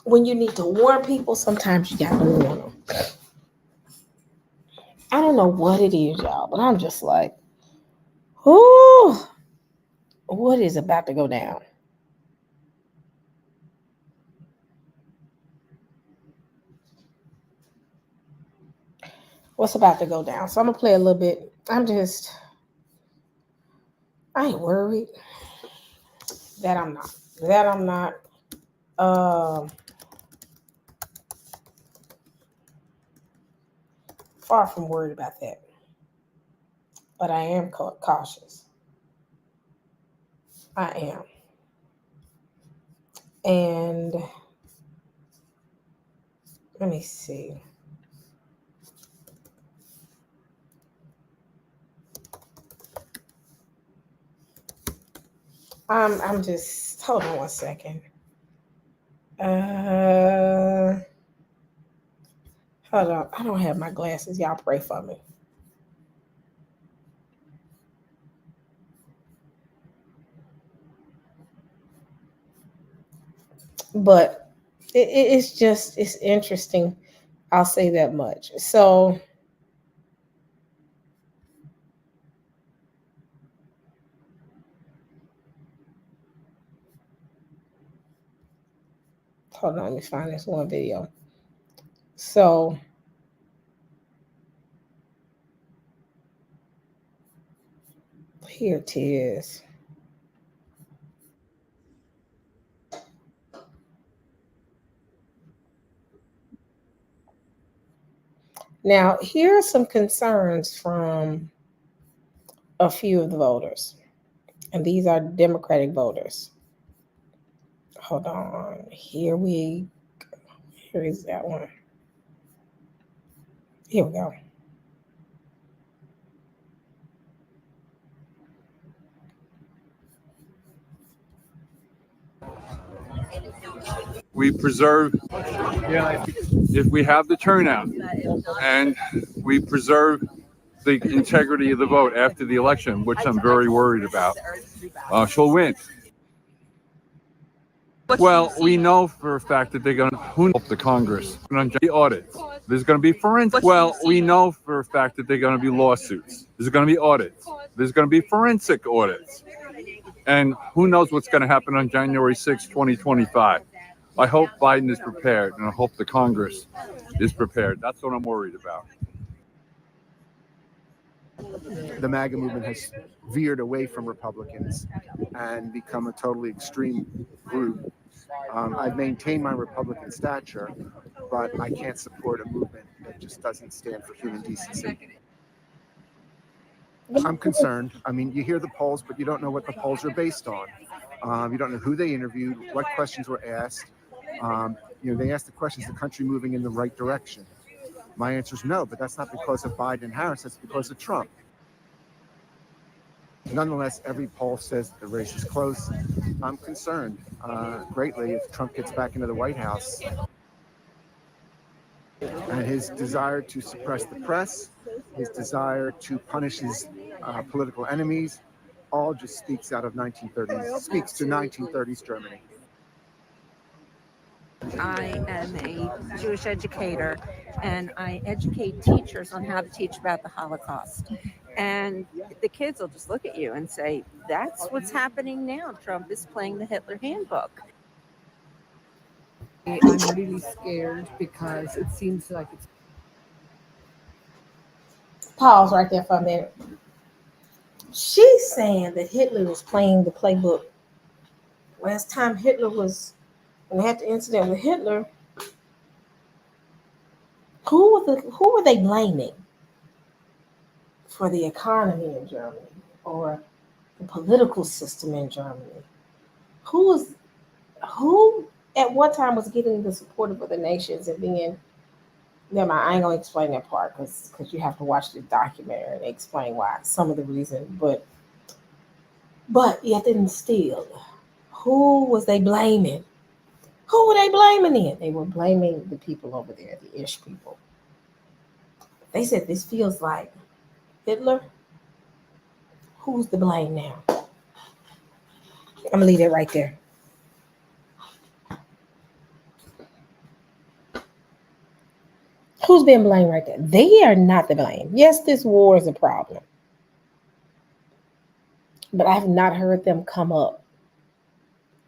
when you need to warn people, sometimes you got to warn them. I don't know what it is, y'all, but I'm just like, oh, what is about to go down? What's about to go down? So I'm going to play a little bit. I ain't worried. That I'm not. Far from worried about that, but I am cautious. I am. And let me see. I'm just, hold on one second. Hold on. I don't have my glasses. Y'all pray for me. But it's interesting. I'll say that much. So hold on, let me find this one video. So here it is. Now, here are some concerns from a few of the voters, and these are Democratic voters. Hold on. Here is that one. Here we go. We preserve, if we have the turnout, and we preserve the integrity of the vote after the election, which I'm very worried about, she'll win. Well, we know for a fact that they're going to help the Congress on the audits. There's going to be forensic. Well, we know for a fact that they're going to be lawsuits. There's going to be audits. There's going to be forensic audits. And who knows what's going to happen on January 6, 2025. I hope Biden is prepared, and I hope the Congress is prepared. That's what I'm worried about. The MAGA movement has veered away from Republicans and become a totally extreme group. I've maintained my Republican stature, but I can't support a movement that just doesn't stand for human decency. I'm concerned. I mean, you hear the polls, but you don't know what the polls are based on. You don't know who they interviewed, what questions were asked. They asked the questions, the country moving in the right direction? My answer is no, but that's not because of Biden and Harris, that's because of Trump. Nonetheless, every poll says the race is close. I'm concerned greatly if Trump gets back into the White House. And his desire to suppress the press, his desire to punish his political enemies, all just speaks out of 1930s, speaks to 1930s Germany. I am a Jewish educator, and I educate teachers on how to teach about the Holocaust. And the kids will just look at you and say, that's what's happening now. Trump is playing the Hitler handbook. I'm really scared because it seems like it's... Pause right there for a minute. She's saying that Hitler was playing the playbook. Last time Hitler was, when they had the incident with Hitler, who were they blaming for the economy in Germany or the political system in Germany? Who at what time was getting the support of other nations and being, never mind, I ain't gonna explain that part because you have to watch the documentary and explain why, some of the reason, but yet then still, who was they blaming? Who were they blaming then? They were blaming the people over there, the Ish people. They said this feels like Hitler. Who's to blame now? I'm gonna leave that right there. Who's being blamed right there? They are not to blame. Yes, this war is a problem, but I have not heard them come up,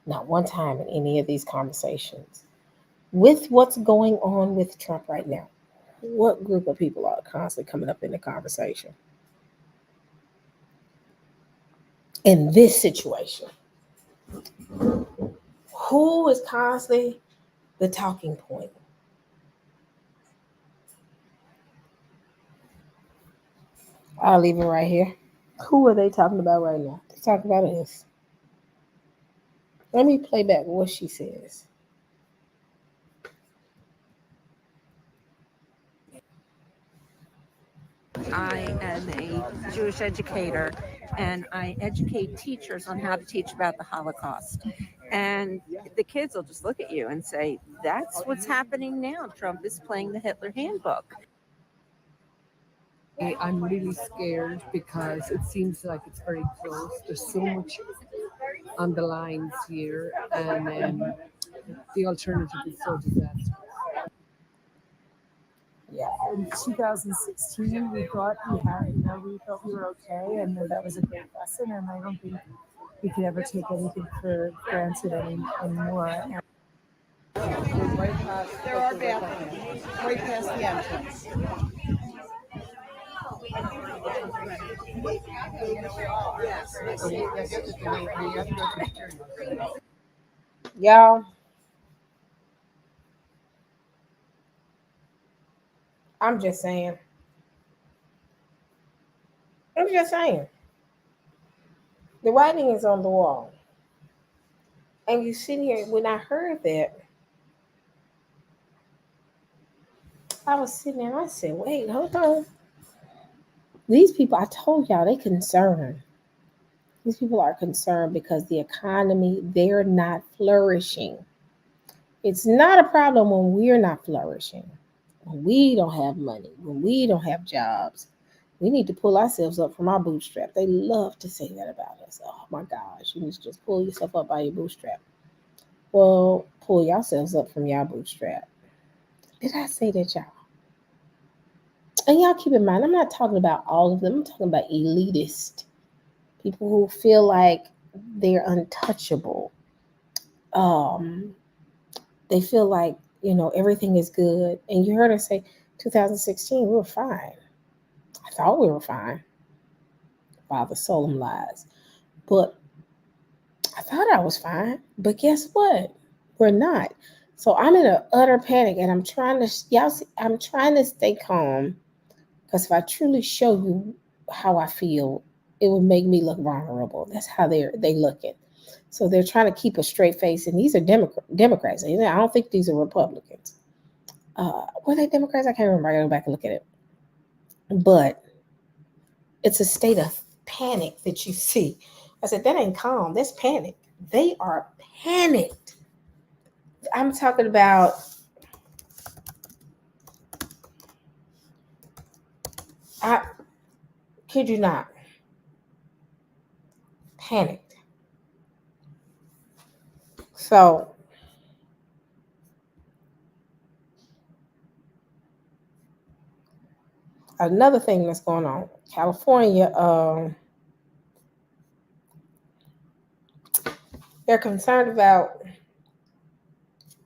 not one time in any of these conversations, with what's going on with Trump right now. What group of people are constantly coming up in the conversation? In this situation, Who is constantly the talking point? I'll leave it right here. Who are they talking about right now? They're talking about us. Let me play back what she says. I am a Jewish educator and I educate teachers on how to teach about the Holocaust. And the kids will just look at you and say, that's what's happening now. Trump is playing the Hitler handbook. I'm really scared because it seems like it's very close. There's so much on the lines here, and the alternative is so disastrous. Yeah. In 2016, we thought we thought we were okay, and that was a great lesson. And I don't think we could ever take anything for granted anymore. There are bathrooms right past the entrance. Y'all, I'm just saying. I'm just saying. The writing is on the wall. And you sit here, when I heard that, I was sitting there and I said, wait, hold on. These people, I told y'all, they concerned. These people are concerned because the economy, they're not flourishing. It's not a problem when we're not flourishing, when we don't have money, when we don't have jobs. We need to pull ourselves up from our bootstrap. They love to say that about us. Oh my gosh, you need to just pull yourself up by your bootstrap. Well, pull yourselves up from your bootstrap. Did I say that, y'all? And y'all keep in mind, I'm not talking about all of them. I'm talking about elitist people who feel like they're untouchable. They feel like, everything is good. And you heard her say 2016, we were fine. I thought we were fine. Father solemn lies. But I thought I was fine. But guess what? We're not. So I'm in an utter panic and I'm trying to stay calm. Because if I truly show you how I feel, it would make me look vulnerable. That's how they looking. So they're trying to keep a straight face. And these are Democrats. I don't think these are Republicans. Were they Democrats? I can't remember. I gotta go back and look at it. But it's a state of panic that you see. I said, that ain't calm. That's panic. They are panicked. I'm talking about I kid you not. Panicked. So another thing that's going on, California, they're concerned about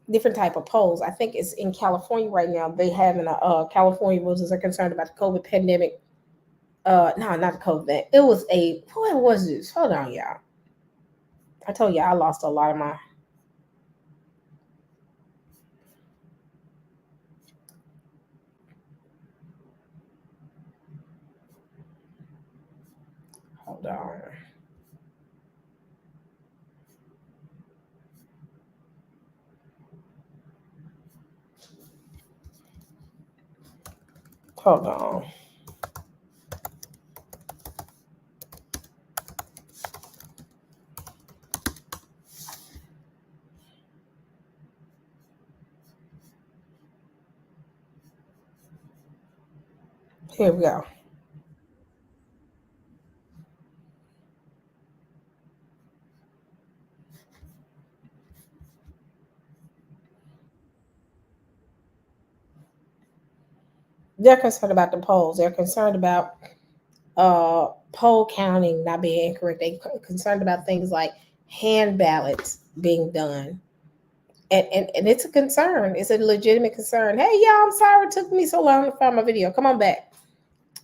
different type of polls. I think it's in California right now. They having a California voters are concerned about the COVID pandemic. No, not the COVID. It was what was this? Hold on, y'all. I told you I lost a lot of my. Hold on. Hold on. Here we go. They're concerned about the polls. They're concerned about poll counting not being incorrect. They're concerned about things like hand ballots being done. And it's a concern. It's a legitimate concern. Hey, y'all, I'm sorry it took me so long to find my video. Come on back.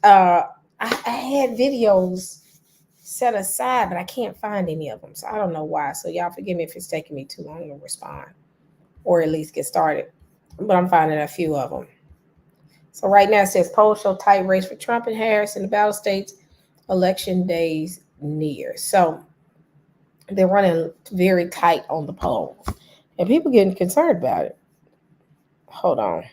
I had videos set aside, but I can't find any of them. So I don't know why. So y'all forgive me if it's taking me too long to respond or at least get started. But I'm finding a few of them. So right now it says polls show tight race for Trump and Harris in the battle states. Election days near. So they're running very tight on the polls. And people getting concerned about it. Hold on.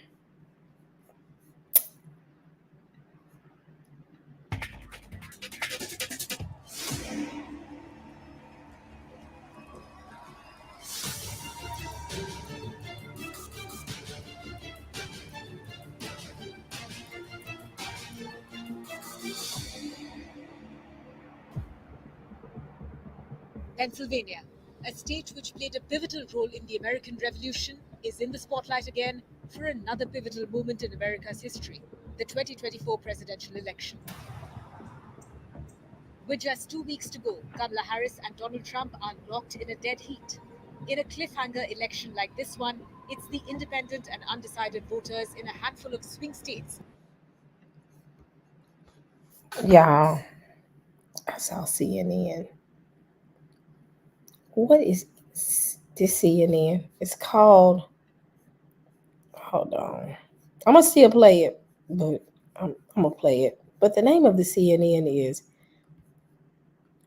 Pennsylvania, a state which played a pivotal role in the American Revolution, is in the spotlight again for another pivotal moment in America's history, the 2024 presidential election. With just 2 weeks to go, Kamala Harris and Donald Trump are locked in a dead heat. In a cliffhanger election like this one, it's the independent and undecided voters in a handful of swing states. Y'all, I saw CNN. What is this CNN? It's called, hold on. I'm going to still play it, but I'm going to play it. But the name of the CNN is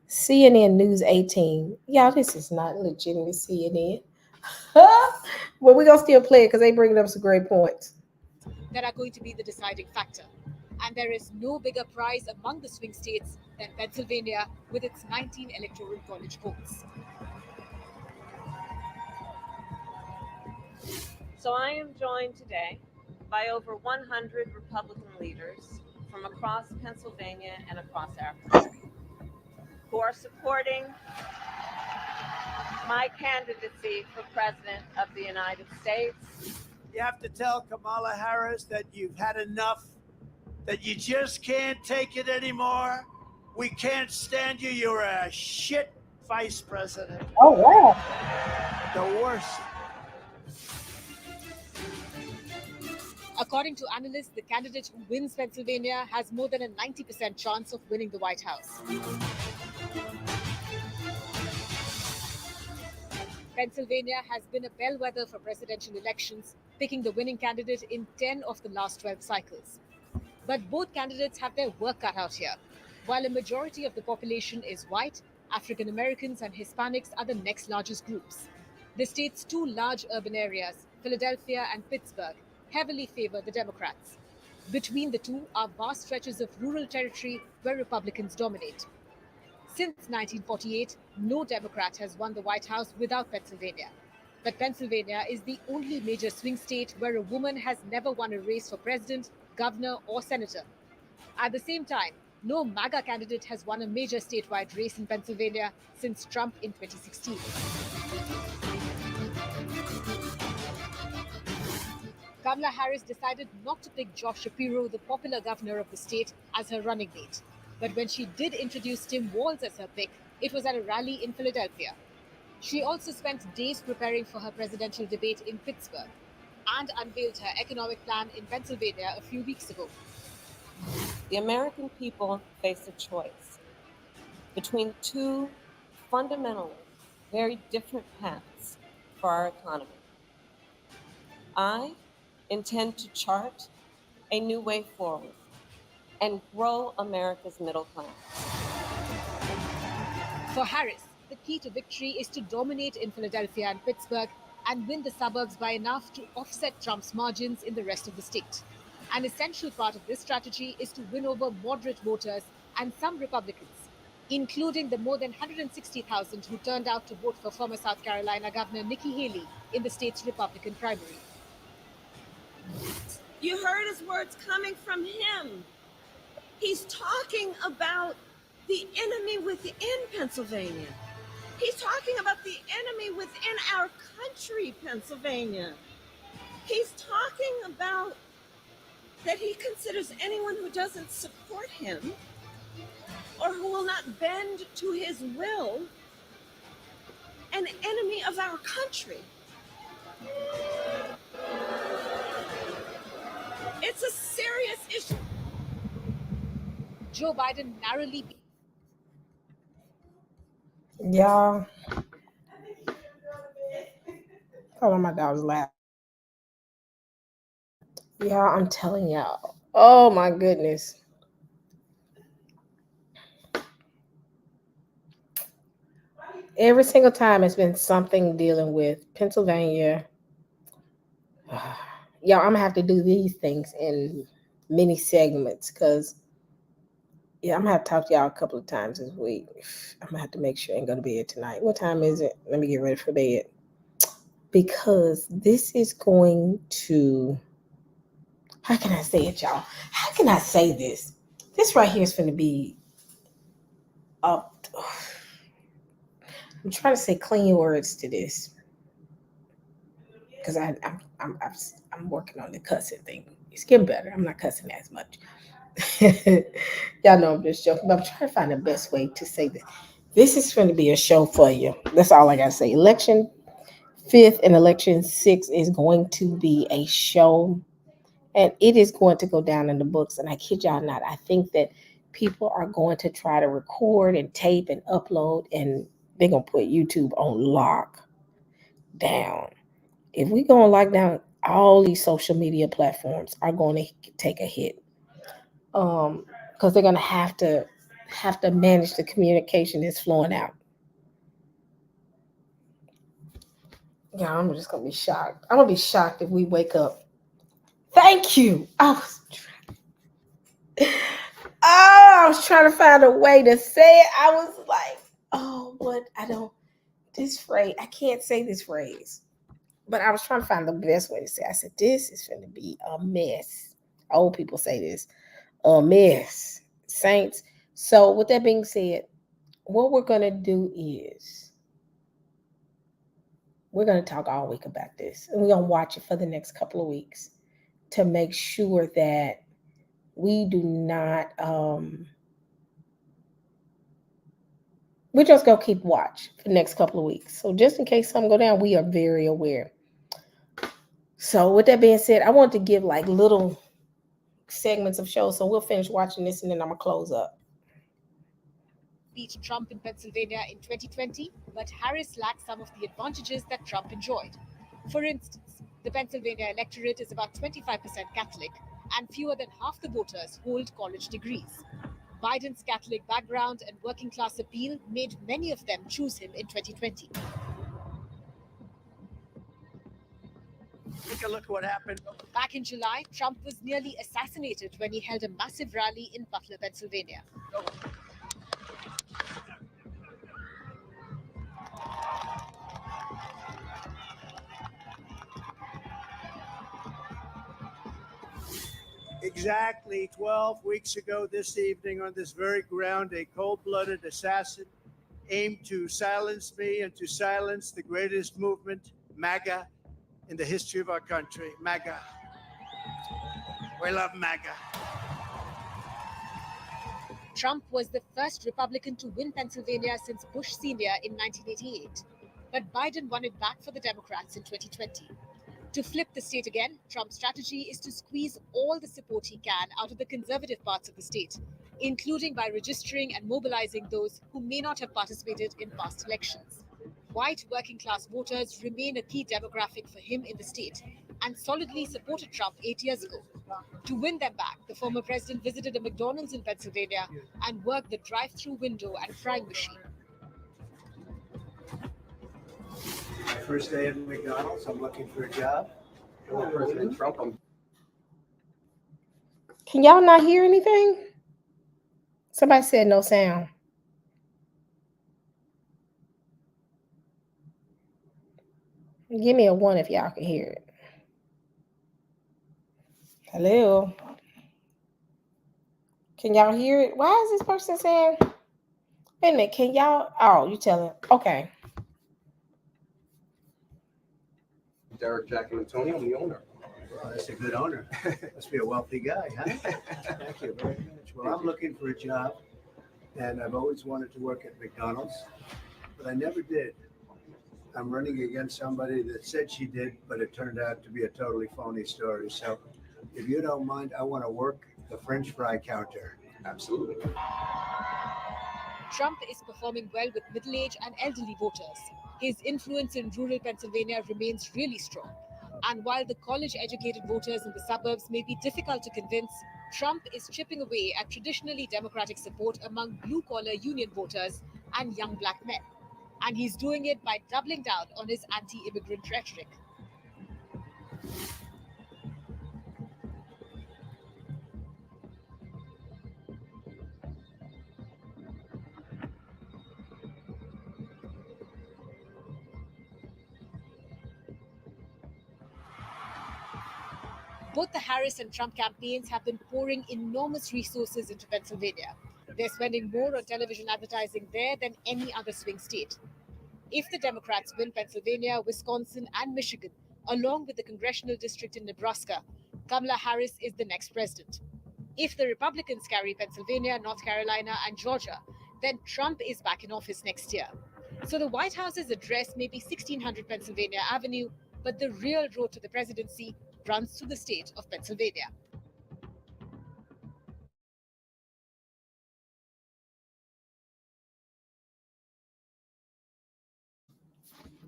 CNN News 18. Y'all, this is not legitimate CNN. Well, we're going to still play it because they bring up some great points. That are going to be the deciding factor. And there is no bigger prize among the swing states than Pennsylvania with its 19 electoral college votes. So I am joined today by over 100 Republican leaders from across Pennsylvania and across our country who are supporting my candidacy for President of the United States. You have to tell Kamala Harris that you've had enough, that you just can't take it anymore. We can't stand you. You're a shit vice president. Oh, wow. The worst. According to analysts, the candidate who wins Pennsylvania has more than a 90% chance of winning the White House. Pennsylvania has been a bellwether for presidential elections, picking the winning candidate in 10 of the last 12 cycles. But both candidates have their work cut out here. While a majority of the population is white, African Americans and Hispanics are the next largest groups. The state's two large urban areas, Philadelphia and Pittsburgh, heavily favor the Democrats. Between the two are vast stretches of rural territory where Republicans dominate. Since 1948, no Democrat has won the White House without Pennsylvania. But Pennsylvania is the only major swing state where a woman has never won a race for president, governor, or senator. At the same time, no MAGA candidate has won a major statewide race in Pennsylvania since Trump in 2016. Kamala Harris decided not to pick Josh Shapiro, the popular governor of the state, as her running mate. But when she did introduce Tim Walz as her pick, it was at a rally in Philadelphia. She also spent days preparing for her presidential debate in Pittsburgh and unveiled her economic plan in Pennsylvania a few weeks ago. The American people face a choice between two fundamentally very different paths for our economy. I intend to chart a new way forward and grow America's middle class. For Harris, the key to victory is to dominate in Philadelphia and Pittsburgh and win the suburbs by enough to offset Trump's margins in the rest of the state. An essential part of this strategy is to win over moderate voters and some Republicans, including the more than 160,000 who turned out to vote for former South Carolina Governor Nikki Haley in the state's Republican primary. You heard his words coming from him. He's talking about the enemy within Pennsylvania. He's talking about the enemy within our country, Pennsylvania. He's talking about that he considers anyone who doesn't support him or who will not bend to his will an enemy of our country. It's a serious issue. Joe Biden narrowly Y'all, hold on, my dog's laughing. Y'all, I'm telling y'all. Oh my goodness. Every single time it's been something dealing with Pennsylvania. Y'all, I'm gonna have to do these things in mini segments because yeah, I'm gonna have to talk to y'all a couple of times this week. I'm gonna have to make sure I ain't go to bed tonight. What time is it? Let me get ready for bed. Because this is going to, how can I say it, y'all? How can I say this? This right here is going to be up. I'm trying to say clean words to this because I'm working on the cussing thing. It's getting better. I'm not cussing as much. Y'all know I'm just joking, but I'm trying to find the best way to say this. This is going to be a show for you. That's all I got to say. Election 5th and election 6th is going to be a show, and it is going to go down in the books. And I kid y'all not, I think that people are going to try to record and tape and upload, and they're going to put YouTube on lockdown. If we go on lockdown, all these social media platforms are going to take a hit. Because they're going to have to manage the communication that's flowing out. Yeah, I'm just gonna be shocked. I'm gonna be shocked if we wake up. Thank you. I was trying to find a way to say it. I was like, oh, what? This phrase, I can't say this phrase. But I was trying to find the best way to say it. I said, this is going to be a mess. Old people say this, a mess. Saints. So with that being said, what we're going to do is we're going to talk all week about this. And we're going to watch it for the next couple of weeks to make sure that we do not, we're just going to keep watch for the next couple of weeks. So just in case something go down, we are very aware. So with that being said, I want to give like little segments of shows. So we'll finish watching this and then I'm going to close up. Beat Trump in Pennsylvania in 2020, but Harris lacks some of the advantages that Trump enjoyed. For instance, the Pennsylvania electorate is about 25% Catholic, and fewer than half the voters hold college degrees. Biden's Catholic background and working class appeal made many of them choose him in 2020. Take a look what happened. Back in July, Trump was nearly assassinated when he held a massive rally in Butler, Pennsylvania. Exactly 12 weeks ago this evening on this very ground, a cold-blooded assassin aimed to silence me and to silence the greatest movement, MAGA, in the history of our country. MAGA. We love MAGA. Trump was the first Republican to win Pennsylvania since Bush Sr. in 1988. But Biden won it back for the Democrats in 2020. To flip the state again, Trump's strategy is to squeeze all the support he can out of the conservative parts of the state, including by registering and mobilizing those who may not have participated in past elections. White working-class voters remain a key demographic for him in the state and solidly supported Trump 8 years ago. To win them back, the former president visited a McDonald's in Pennsylvania and worked the drive-through window and frying machine. My first day at McDonald's, I'm looking for a job. Hello, President Trump. Can y'all not hear anything? Somebody said no sound. Give me a 1 if y'all can hear it. Hello? Can y'all hear it? Why is this person saying? Wait a minute, can y'all? Oh, you telling? Okay. Derek, Jack, and Tony, I'm the owner. Well, that's a good owner. Must be a wealthy guy, huh? Thank you very much. Well, I'm looking for a job, and I've always wanted to work at McDonald's, but I never did. I'm running against somebody that said she did, but it turned out to be a totally phony story. So if you don't mind, I want to work the French fry counter. Absolutely. Trump is performing well with middle-aged and elderly voters. His influence in rural Pennsylvania remains really strong. And while the college-educated voters in the suburbs may be difficult to convince, Trump is chipping away at traditionally Democratic support among blue-collar union voters and young black men. And he's doing it by doubling down on his anti-immigrant rhetoric. Both the Harris and Trump campaigns have been pouring enormous resources into Pennsylvania. They're spending more on television advertising there than any other swing state. If the Democrats win Pennsylvania, Wisconsin, and Michigan, along with the congressional district in Nebraska, Kamala Harris is the next president. If the Republicans carry Pennsylvania, North Carolina, and Georgia, then Trump is back in office next year. So the White House's address may be 1600 Pennsylvania Avenue, but the real road to the presidency runs through the state of Pennsylvania.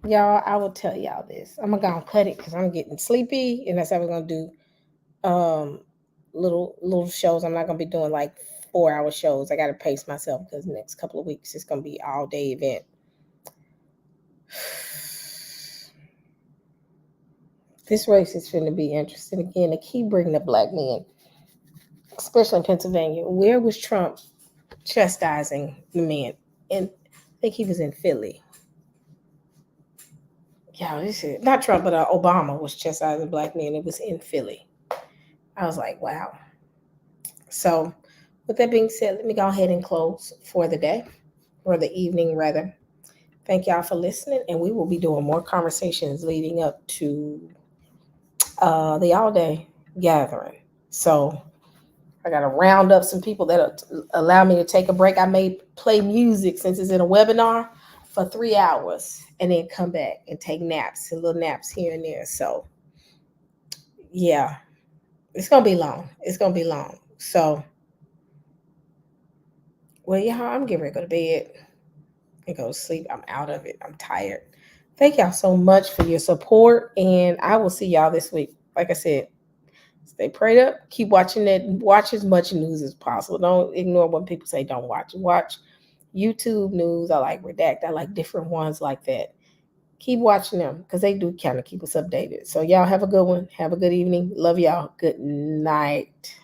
Y'all, I will tell y'all this. I'm gonna cut it because I'm getting sleepy, and that's how we're gonna do little shows. I'm not gonna be doing like 4-hour shows. I gotta pace myself because the next couple of weeks it's gonna be all day event. This race is going to be interesting again. To keep bringing the black men, especially in Pennsylvania. Where was Trump chastising the men? And I think he was in Philly. Yeah, this is not Trump, but Obama was chastising black men. It was in Philly. I was like, wow. So, with that being said, let me go ahead and close for the day, or the evening rather. Thank y'all for listening, and we will be doing more conversations leading up to the all-day gathering. So I got to round up some people that allow me to take a break. I may play music since it's in a webinar for 3 hours and then come back and take naps, and little naps here and there. So yeah, it's going to be long. It's going to be long. So, well, yeah, I'm getting ready to go to bed and go to sleep. I'm out of it. I'm tired. Thank y'all so much for your support, and I will see y'all this week. Like I said, stay prayed up. Keep watching it. Watch as much news as possible. Don't ignore when people say don't watch. Watch YouTube news. I like Redact. I like different ones like that. Keep watching them because they do kind of keep us updated. So y'all have a good one. Have a good evening. Love y'all. Good night.